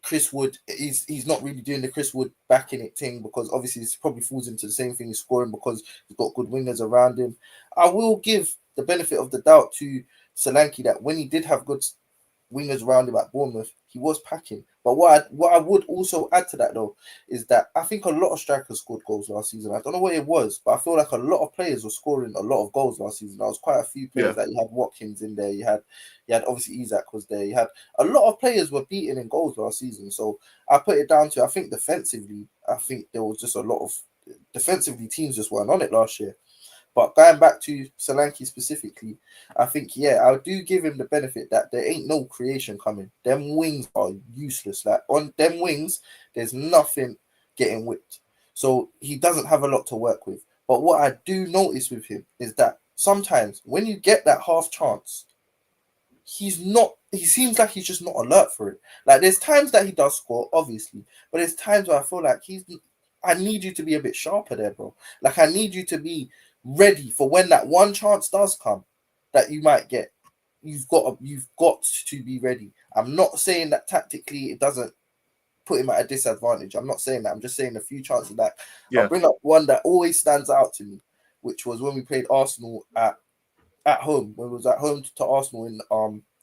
Speaker 3: Chris Wood, he's not really doing the Chris Wood backing it thing because obviously it probably falls into the same thing. He's scoring because he's got good wingers around him. I will give the benefit of the doubt to Solanke that when he did have good wingers around him at Bournemouth, he was packing. But what I would also add to that though is that I think a lot of strikers scored goals last season. I don't know what it was, but I feel like a lot of players were scoring a lot of goals last season. There was quite a few players that you had Watkins in there. You had obviously Isak was there. You had a lot of players were beaten in goals last season. So I put it down to, I think defensively, I think there was just a lot of defensively teams just weren't on it last year. But going back to Solanke specifically, I think, I do give him the benefit that there ain't no creation coming. Them wings are useless. Like, on them wings, there's nothing getting whipped. So he doesn't have a lot to work with. But what I do notice with him is that sometimes when you get that half chance, he seems like he's just not alert for it. Like, there's times that he does score, obviously, but there's times where I feel like I need you to be a bit sharper there, bro. Like, I need you to be ready for when that one chance does come that you might get. You've got to be ready. I'm not saying that tactically it doesn't put him at a disadvantage. I'm not saying that. I'm just saying a few chances that I'll bring up one that always stands out to me, which was when we played Arsenal at home. When we was at home to Arsenal in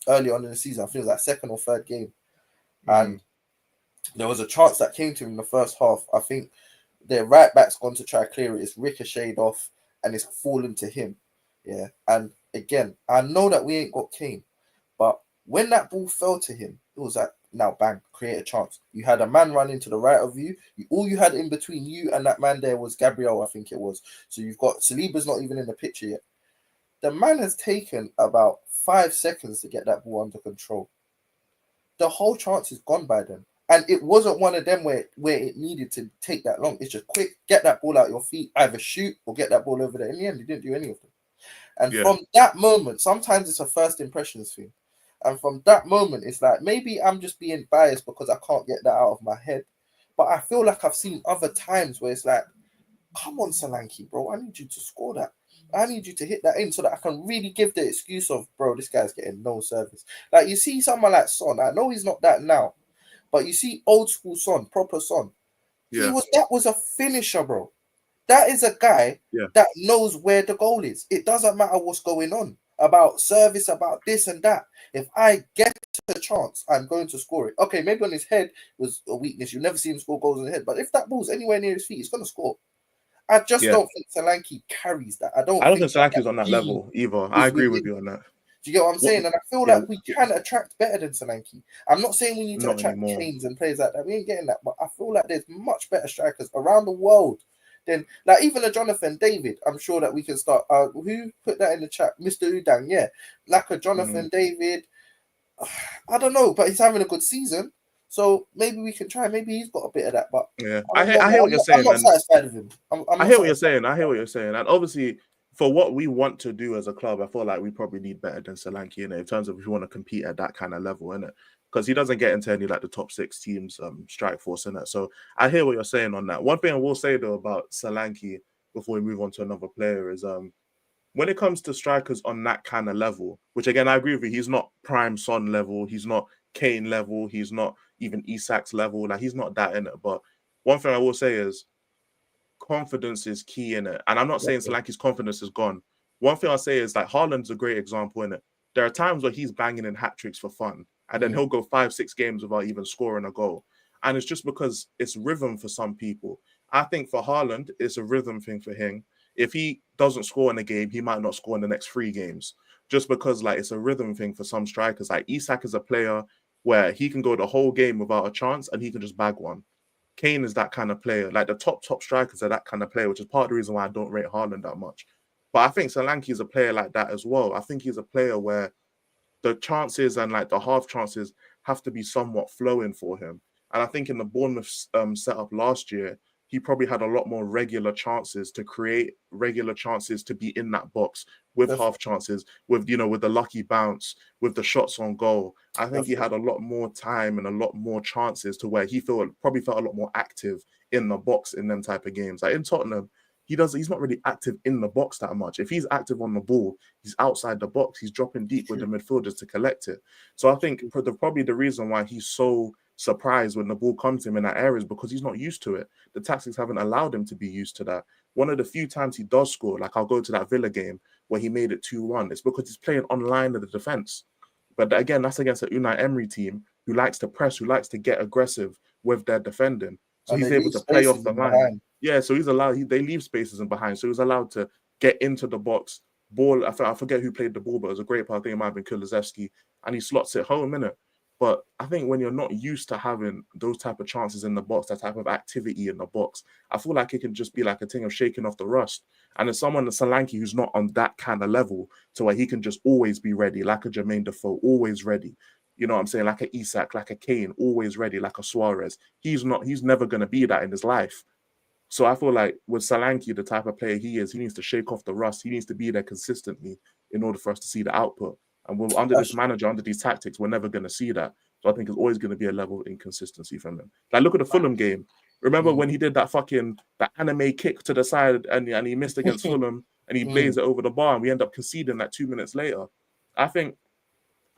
Speaker 3: early on in the season. I think it was that second or third game. And there was a chance that came to him in the first half. I think their right back's gone to try clear it. It's ricocheted off and it's fallen to him. Yeah. And again, I know that we ain't got Kane, but when that ball fell to him, it was like, now bang, create a chance. You had a man running to the right of you. All you had in between you and that man there was Gabriel, I think it was. So you've got Saliba's not even in the picture yet. The man has taken about 5 seconds to get that ball under control. The whole chance is gone by then. And it wasn't one of them where it needed to take that long. It's just quick, get that ball out your feet, either shoot or get that ball over there. In the end, he didn't do any of them. And from that moment, sometimes it's a first impressions thing. And from that moment, it's like, maybe I'm just being biased because I can't get that out of my head. But I feel like I've seen other times where it's like, come on, Solanke, bro, I need you to score that. I need you to hit that in so that I can really give the excuse of, bro, this guy's getting no service. Like, you see someone like Son, I know he's not that now, but you see old school Son, proper Son. That was a finisher, bro. That is a guy that knows where the goal is. It doesn't matter what's going on about service, about this and that. If I get a chance, I'm going to score it. Okay, maybe on his head was a weakness. You'll never see him score goals on the head. But if that ball's anywhere near his feet, he's going to score. I just don't think Solanke carries that. I don't think
Speaker 2: Solanke's on that level either. I agree with you on that.
Speaker 3: Do you get what I'm saying? And I feel like we can attract better than Solanke. I'm not saying we need to attract Kanes and players like that. We ain't getting that. But I feel like there's much better strikers around the world than, like, even a Jonathan David. I'm sure that we can start. Who put that in the chat? Mr. Udang, yeah. Like a Jonathan David. I don't know, but he's having a good season. So maybe we can try. Maybe he's got a bit of that. But
Speaker 2: I hear what you're saying.
Speaker 3: I'm not satisfied with him.
Speaker 2: I hear what you're saying. And obviously, for what we want to do as a club, I feel like we probably need better than Solanke in terms of if you want to compete at that kind of level, innit? Because he doesn't get into any like the top 6 teams strike force in it. So I hear what you're saying on that. One thing I will say though about Solanke before we move on to another player is when it comes to strikers on that kind of level, which again I agree with you, he's not prime Son level, he's not Kane level, he's not even Isak's level, like he's not that in it. But one thing I will say is confidence is key in it. And I'm not saying Solanke's confidence is gone. One thing I'll say is like Haaland's a great example in it. There are times where he's banging in hat tricks for fun, and then he'll go 5-6 games without even scoring a goal. And it's just because it's rhythm for some people. I think for Haaland, it's a rhythm thing for him. If he doesn't score in a game, he might not score in the next 3 games. Just because like it's a rhythm thing for some strikers. Like Isak is a player where he can go the whole game without a chance and he can just bag one. Kane is that kind of player. Like the top strikers are that kind of player, which is part of the reason why I don't rate Haaland that much. But I think Solanke is a player like that as well. I think he's a player where the chances and like the half chances have to be somewhat flowing for him. And I think in the Bournemouth setup last year, he probably had a lot more regular chances to create regular chances to be in that box with half chances, with with the lucky bounce, with the shots on goal. I think he had a lot more time and a lot more chances to where he probably felt a lot more active in the box in them type of games. Like in Tottenham, he's not really active in the box that much. If he's active on the ball, he's outside the box. He's dropping deep with the midfielders to collect it. So I think probably the reason why he's so surprised when the ball comes to him in that area is because he's not used to it. The tactics haven't allowed him to be used to that. One of the few times he does score, like I'll go to that Villa game where he made it 2-1, it's because he's playing on line of the defense. But again, that's against an Unai Emery team who likes to press, who likes to get aggressive with their defending. So
Speaker 3: And
Speaker 2: he's
Speaker 3: they
Speaker 2: able
Speaker 3: leave
Speaker 2: to play off
Speaker 3: spaces
Speaker 2: the
Speaker 3: in
Speaker 2: line.
Speaker 3: behind.
Speaker 2: Yeah, so he's allowed. They leave spaces in behind, so he was allowed to get into the box. Ball. I forget who played the ball, but it was a great part. I think it might have been Kulusevski, and he slots it home, innit? But I think when you're not used to having those type of chances in the box, that type of activity in the box, I feel like it can just be like a thing of shaking off the rust. And it's someone, Solanke, who's not on that kind of level to where he can just always be ready, like a Jermaine Defoe, always ready. You know what I'm saying? Like a Isak, like a Kane, always ready, like a Suarez. He's never going to be that in his life. So I feel like with Solanke, the type of player he is, he needs to shake off the rust. He needs to be there consistently in order for us to see the output. And under this manager, under these tactics, we're never going to see that. So I think it's always going to be a level of inconsistency from him. Like, look at the Fulham game. Remember when he did that anime kick to the side and he missed against Fulham and he blazed it over the bar and we end up conceding that 2 minutes later? I think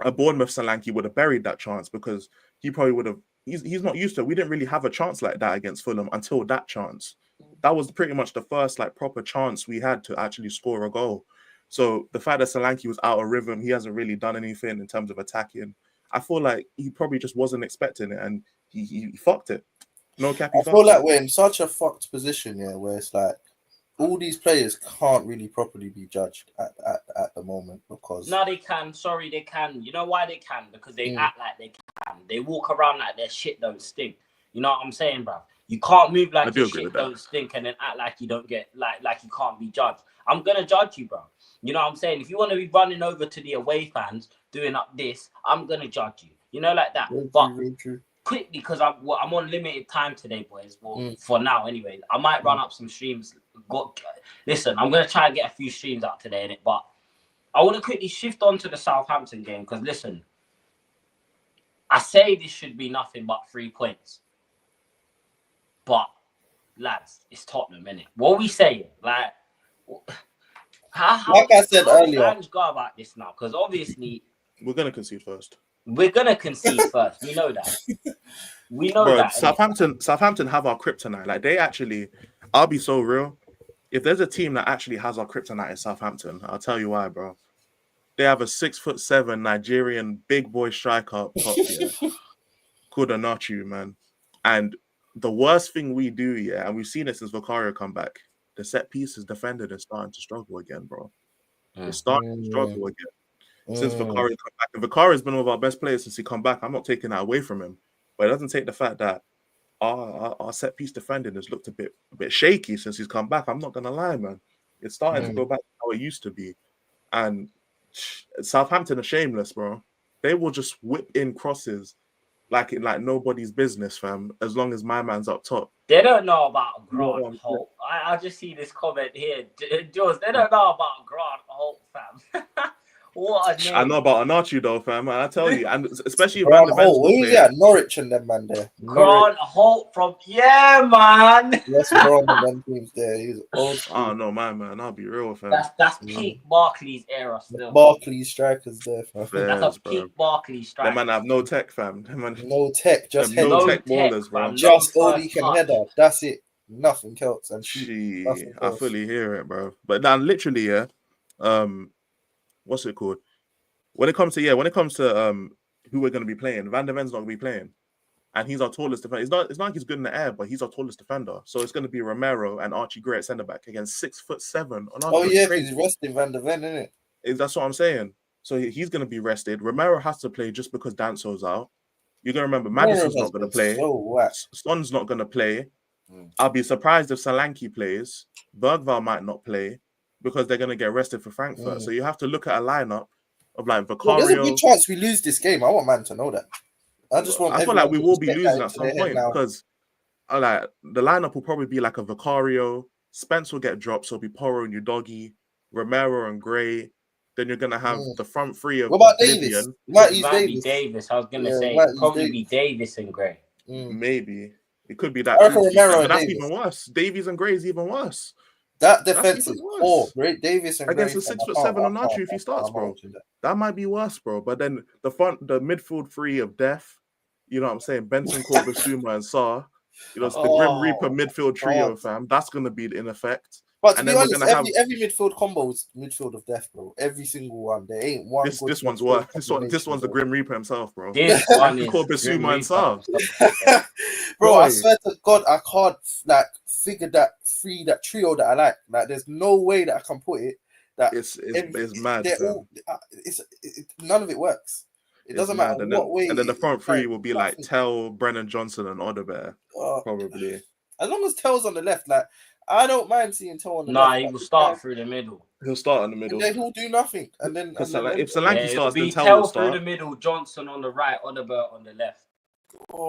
Speaker 2: a Bournemouth Solanke would have buried that chance because he probably would have. He's not used to it. We didn't really have a chance like that against Fulham until that chance. That was pretty much the first proper chance we had to actually score a goal. So the fact that Solanke was out of rhythm, he hasn't really done anything in terms of attacking. I feel like he probably just wasn't expecting it and he fucked it. No cap.
Speaker 3: I feel like we're in such a fucked position, where it's like all these players can't really properly be judged at the moment because
Speaker 1: no, they can. Sorry, they can. You know why they can? Because they act like they can. They walk around like their shit don't stink. You know what I'm saying, bro? You can't move like your shit don't stink and then act like you don't get like you can't be judged. I'm gonna judge you, bro. You know what I'm saying? If you want to be running over to the away fans doing up this, I'm gonna judge you. You know, like that.
Speaker 3: Very true.
Speaker 1: Quickly, because I'm on limited time today, boys. Well, for now, anyway. I might run up some streams. Listen, I'm gonna try and get a few streams out today, innit? But I want to quickly shift on to the Southampton game because listen, I say this should be nothing but 3 points, but lads, it's Tottenham, innit? What are we saying? Like
Speaker 3: I said earlier,
Speaker 1: fans go about this now because obviously
Speaker 2: we're gonna concede first.
Speaker 1: We're gonna concede first. We know that. We know that.
Speaker 2: Southampton have our kryptonite. Like they actually, I'll be so real. If there's a team that actually has our kryptonite in Southampton, I'll tell you why, bro. They have a 6'7" Nigerian big boy striker up top here called Anachu, man. And the worst thing we do, and we've seen it since Vicario come back, the set pieces defended and starting to struggle again, bro. They're starting to struggle again. Since Vicario come back. And Vicario has been one of our best players since he come back. I'm not taking that away from him. But it doesn't take the fact that our set piece defending has looked a bit shaky since he's come back. I'm not gonna lie, man. It's starting to go back to how it used to be. And Southampton are shameless, bro. They will just whip in crosses like nobody's business, fam, as long as my man's up top.
Speaker 1: They don't know about Grant Holt. I just see this comment here. Jules, they don't know about Grant Holt, fam. What a name.
Speaker 2: I know about Anachu though, fam. I tell you, and especially
Speaker 3: Grant Holt. Who's that? Norwich and them man there.
Speaker 1: Grant Holt from man.
Speaker 3: Yes, Grant and them teams there. He's old.
Speaker 2: Oh no, man. I'll be real, fam.
Speaker 1: That's peak Barkley's era still.
Speaker 3: Barkley strikers there, fam.
Speaker 1: That's a peak Barkley striker.
Speaker 2: Them man have no tech, fam.
Speaker 3: No tech, just head.
Speaker 2: No tech ballers, bro.
Speaker 3: Just all he can header. That's it. Nothing else. And
Speaker 2: I fully hear it, bro. But now, literally, what's it called? When it comes to who we're going to be playing, Van der Ven's not going to be playing, and he's our tallest defender. It's not like he's good in the air, but he's our tallest defender. So it's going to be Romero and Archie Gray at centre back against 6'7".
Speaker 3: He's resting Van der Ven, isn't it?
Speaker 2: That's what I'm saying. So he's going to be rested. Romero has to play just because Danso's out. You're going to remember Madison's not going to play. Son's not going to play. I'll be surprised if Solanke plays. Bergvall might not play because they're going to get rested for Frankfurt. So you have to look at a lineup of Vicario.
Speaker 3: There's a good chance we lose this game. I want man to know that. I feel
Speaker 2: like we will be losing at some point because the lineup will probably be like a Vicario. Spence will get dropped, so it'll be Porro and Udogie, Romero and Gray. Then you're gonna have the front three of.
Speaker 3: What about Davis? Might be
Speaker 1: Davis. I was gonna say probably be Davis and Gray.
Speaker 2: Maybe it could be that.
Speaker 3: Romero,
Speaker 2: that's even worse. Davies and Gray is even worse.
Speaker 3: That defense is poor. Great Davis and
Speaker 2: against a 6'7" Anachu if he starts, bro. That might be worse, bro. But then the midfield three of death. You know what I'm saying? Benson, Korbasuma, and Sarr. You know, it's the Grim Reaper midfield trio, fam. That's gonna be in effect.
Speaker 3: But to
Speaker 2: And
Speaker 3: be
Speaker 2: then we're
Speaker 3: honest,
Speaker 2: gonna have
Speaker 3: every midfield combo is midfield of death, bro. Every single one. There ain't one.
Speaker 2: this.
Speaker 3: Good
Speaker 2: This one's
Speaker 3: midfield
Speaker 2: worse. This
Speaker 3: combination,
Speaker 2: one's the
Speaker 3: bro.
Speaker 2: Grim Reaper himself, bro.
Speaker 1: This one
Speaker 2: You
Speaker 1: is
Speaker 2: call
Speaker 1: Grim
Speaker 2: Basuma and
Speaker 1: Reaper.
Speaker 2: Sav.
Speaker 3: Bro, I
Speaker 2: Boy.
Speaker 3: swear to God, I can't like figure that trio that I like. Like, there's no way that I can put it. That
Speaker 2: It's mad.
Speaker 3: they're
Speaker 2: Fam.
Speaker 3: all. None of it works. It
Speaker 2: It's
Speaker 3: doesn't matter
Speaker 2: mad. And
Speaker 3: what way.
Speaker 2: then the front three will be like
Speaker 3: nothing.
Speaker 2: Tell, Brennan Johnson, and Odebear, probably.
Speaker 3: As long as Tell's on the left, like I don't mind seeing Tell on the
Speaker 1: Nah,
Speaker 3: left.
Speaker 1: he
Speaker 3: like,
Speaker 1: will
Speaker 3: this
Speaker 1: start
Speaker 3: guy-
Speaker 1: through the middle.
Speaker 2: He'll start in the
Speaker 3: and
Speaker 2: middle.
Speaker 3: then he'll do nothing. And then
Speaker 2: Because
Speaker 3: and then
Speaker 2: if
Speaker 1: Yeah,
Speaker 2: Solanke
Speaker 1: it'll
Speaker 2: starts,
Speaker 1: be
Speaker 2: then Tell will
Speaker 1: through the
Speaker 2: start.
Speaker 1: middle, Johnson on the right, Odebert on the left.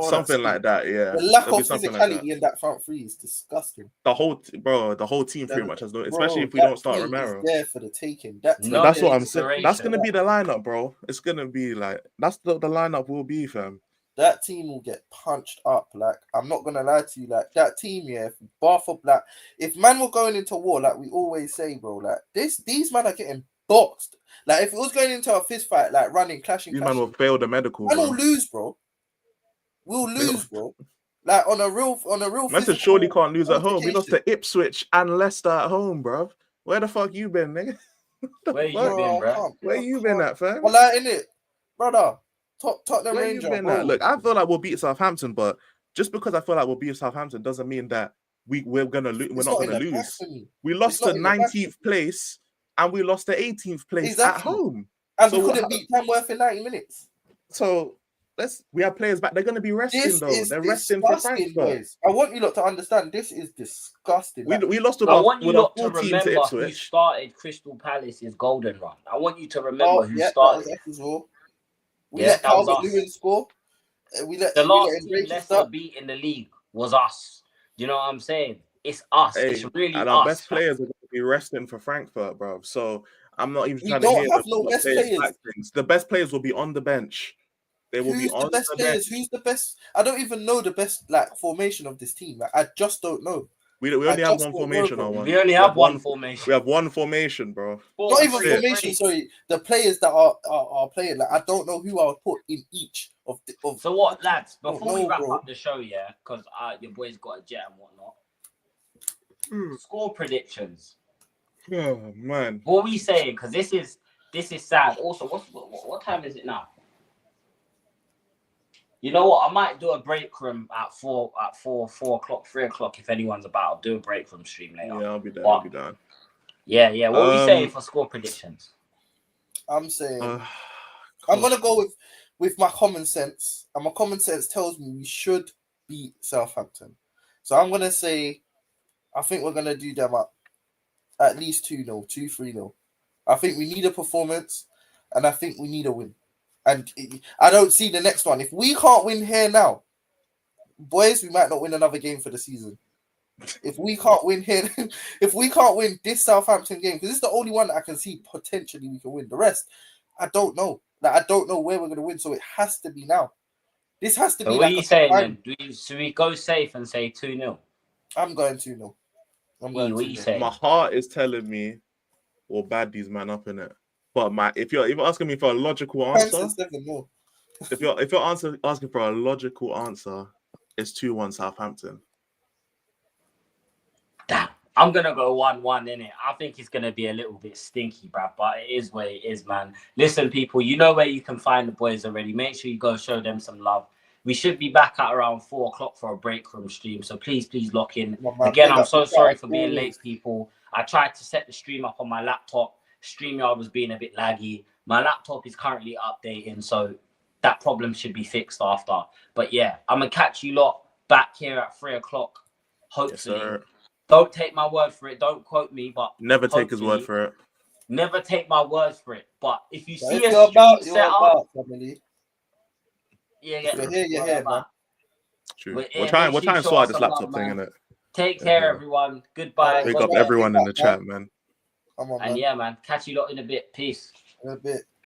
Speaker 2: Something like that, yeah.
Speaker 3: The lack
Speaker 2: It'll be
Speaker 3: of
Speaker 2: something
Speaker 3: physicality
Speaker 2: like that.
Speaker 3: in that front three is disgusting.
Speaker 2: The whole team pretty much has no, especially if we
Speaker 3: that
Speaker 2: don't start
Speaker 3: team is
Speaker 2: Romero.
Speaker 3: there for the taking. That team,
Speaker 1: No
Speaker 2: That's what I'm
Speaker 1: inspiration.
Speaker 2: saying. That's gonna be the lineup, bro. It's gonna be like that's the lineup will be, fam.
Speaker 3: that team will get punched up. Like, I'm not gonna lie to you, like that team, yeah, if Bath up, like if man were going into war, like we always say, bro, like these men are getting boxed. Like if it was going into a fist fight, like running, clashing,
Speaker 2: These man will fail the medical,
Speaker 3: man
Speaker 2: bro.
Speaker 3: will lose, bro. We'll lose, bro. Like on a real
Speaker 2: Man said surely can't lose at home. We lost
Speaker 3: altercation.
Speaker 2: to Ipswich and Leicester at home, bro. Where the fuck you been, nigga?
Speaker 1: Where you
Speaker 2: fuck?
Speaker 1: been, bro?
Speaker 2: Where you been at, fam?
Speaker 3: Well, like, innit, brother? Tottenham
Speaker 2: Where you
Speaker 3: Ranger,
Speaker 2: been
Speaker 3: bro.
Speaker 2: at? Look, I feel like we'll beat Southampton, but just because I feel like we'll beat Southampton doesn't mean that we're gonna lose. We're
Speaker 3: It's
Speaker 2: not
Speaker 3: in
Speaker 2: gonna
Speaker 3: the bag
Speaker 2: lose.
Speaker 3: for me.
Speaker 2: We lost
Speaker 3: not
Speaker 2: to
Speaker 3: in the bag.
Speaker 2: 19th place and we lost to 18th place at
Speaker 3: Exactly.
Speaker 2: home.
Speaker 3: And
Speaker 2: So
Speaker 3: we
Speaker 2: what
Speaker 3: couldn't beat Tamworth in 90 minutes.
Speaker 2: So we have players back. They're gonna be resting
Speaker 3: This
Speaker 2: though.
Speaker 3: is
Speaker 2: They're resting for
Speaker 3: disgusting,
Speaker 2: Frankfurt.
Speaker 3: boys. I want you lot to understand. This is disgusting. Like,
Speaker 2: We lost with
Speaker 1: I want you
Speaker 2: our
Speaker 1: lot to
Speaker 2: full team to
Speaker 1: remember who
Speaker 2: Ipswich.
Speaker 1: started Crystal Palace's golden run. I want you to remember who
Speaker 3: that
Speaker 1: started.
Speaker 3: was us as well. We
Speaker 1: Yeah,
Speaker 3: let
Speaker 1: that was
Speaker 3: Calvert
Speaker 1: us.
Speaker 3: Lewin score. We let
Speaker 1: The last
Speaker 3: him
Speaker 1: team
Speaker 3: break his
Speaker 1: Leicester
Speaker 3: stuff.
Speaker 1: beat in the league was us. Do you know what I'm saying? It's us.
Speaker 2: Hey,
Speaker 1: It's really
Speaker 2: and our
Speaker 1: us.
Speaker 2: best players are going to be resting for Frankfurt, bro. So I'm not even
Speaker 3: We
Speaker 2: trying to
Speaker 3: don't
Speaker 2: hear
Speaker 3: have
Speaker 2: the
Speaker 3: no best
Speaker 2: players
Speaker 3: players.
Speaker 2: back things. The best players will be on the bench. They will be
Speaker 3: Who's
Speaker 2: on
Speaker 3: the best
Speaker 2: the
Speaker 3: players?
Speaker 2: bench.
Speaker 3: Who's the best? I don't even know the best like formation of this team. Like, I just don't know.
Speaker 2: We only have one formation on one.
Speaker 1: We only have one formation.
Speaker 2: We have one formation, bro.
Speaker 3: Not even
Speaker 2: That's it.
Speaker 3: formation. Sorry, the players that are playing. Like, I don't know who I would put in each of.
Speaker 1: So what, lads?
Speaker 3: don't
Speaker 1: Before we
Speaker 3: know,
Speaker 1: wrap
Speaker 3: bro.
Speaker 1: up the show, yeah, because your boys got a jet and whatnot. Score predictions.
Speaker 2: Oh man.
Speaker 1: What are we saying? Because this is sad. Also, what time is it now? You know what? I might do a break room at 4 o'clock, 3 o'clock if anyone's about. I'll do a break room stream later.
Speaker 2: Yeah, I'll be there.
Speaker 1: But,
Speaker 2: I'll be down.
Speaker 1: Yeah. What are we saying for score predictions?
Speaker 3: I'm saying I'm gonna go with my common sense, and my common sense tells me we should beat Southampton. So I'm gonna say, I think we're gonna do them up at least 2-0, 2-3-0. I think we need a performance, and I think we need a win. And I don't see the next one. If we can't win here now, boys, we might not win another game for the season. If we can't win here, if we can't win this Southampton game, because it's the only one that I can see potentially we can win. The rest, I don't know. Like, I don't know where we're going to win, so it has to be now. This has to be.
Speaker 1: So what are you saying then? Should we go safe and say 2-0?
Speaker 3: I'm going 2-0.
Speaker 1: What are you saying?
Speaker 2: My heart is telling me we'll bad these man up in it. But if you're asking me for a logical answer, if you're asking for a logical answer, it's 2-1 Southampton.
Speaker 1: Damn. I'm going to go 1-1, innit? I think it's going to be a little bit stinky, bruv, but it is what it is, man. Listen, people, you know where you can find the boys already. Make sure you go show them some love. We should be back at around 4 o'clock for a break room stream, so please lock in. Again, I'm so sorry for being late, people. I tried to set the stream up on my laptop. StreamYard was being a bit laggy. My laptop is currently updating, so that problem should be fixed after. But yeah, I'm going to catch you lot back here at 3 o'clock, hopefully. Yes, don't take my word for it. Don't quote me, but
Speaker 2: never take his word for it.
Speaker 1: Never take my words for it. But if you see
Speaker 3: a
Speaker 1: stream set up,
Speaker 3: you're here, man.
Speaker 2: True. We'll try and sort this laptop thing, innit?
Speaker 1: Take care, everyone. Goodbye.
Speaker 2: Wake up everyone in the chat, man.
Speaker 3: Come on,
Speaker 1: and
Speaker 3: man.
Speaker 1: Yeah, man. Catch you lot in a bit. Peace.
Speaker 3: In a bit.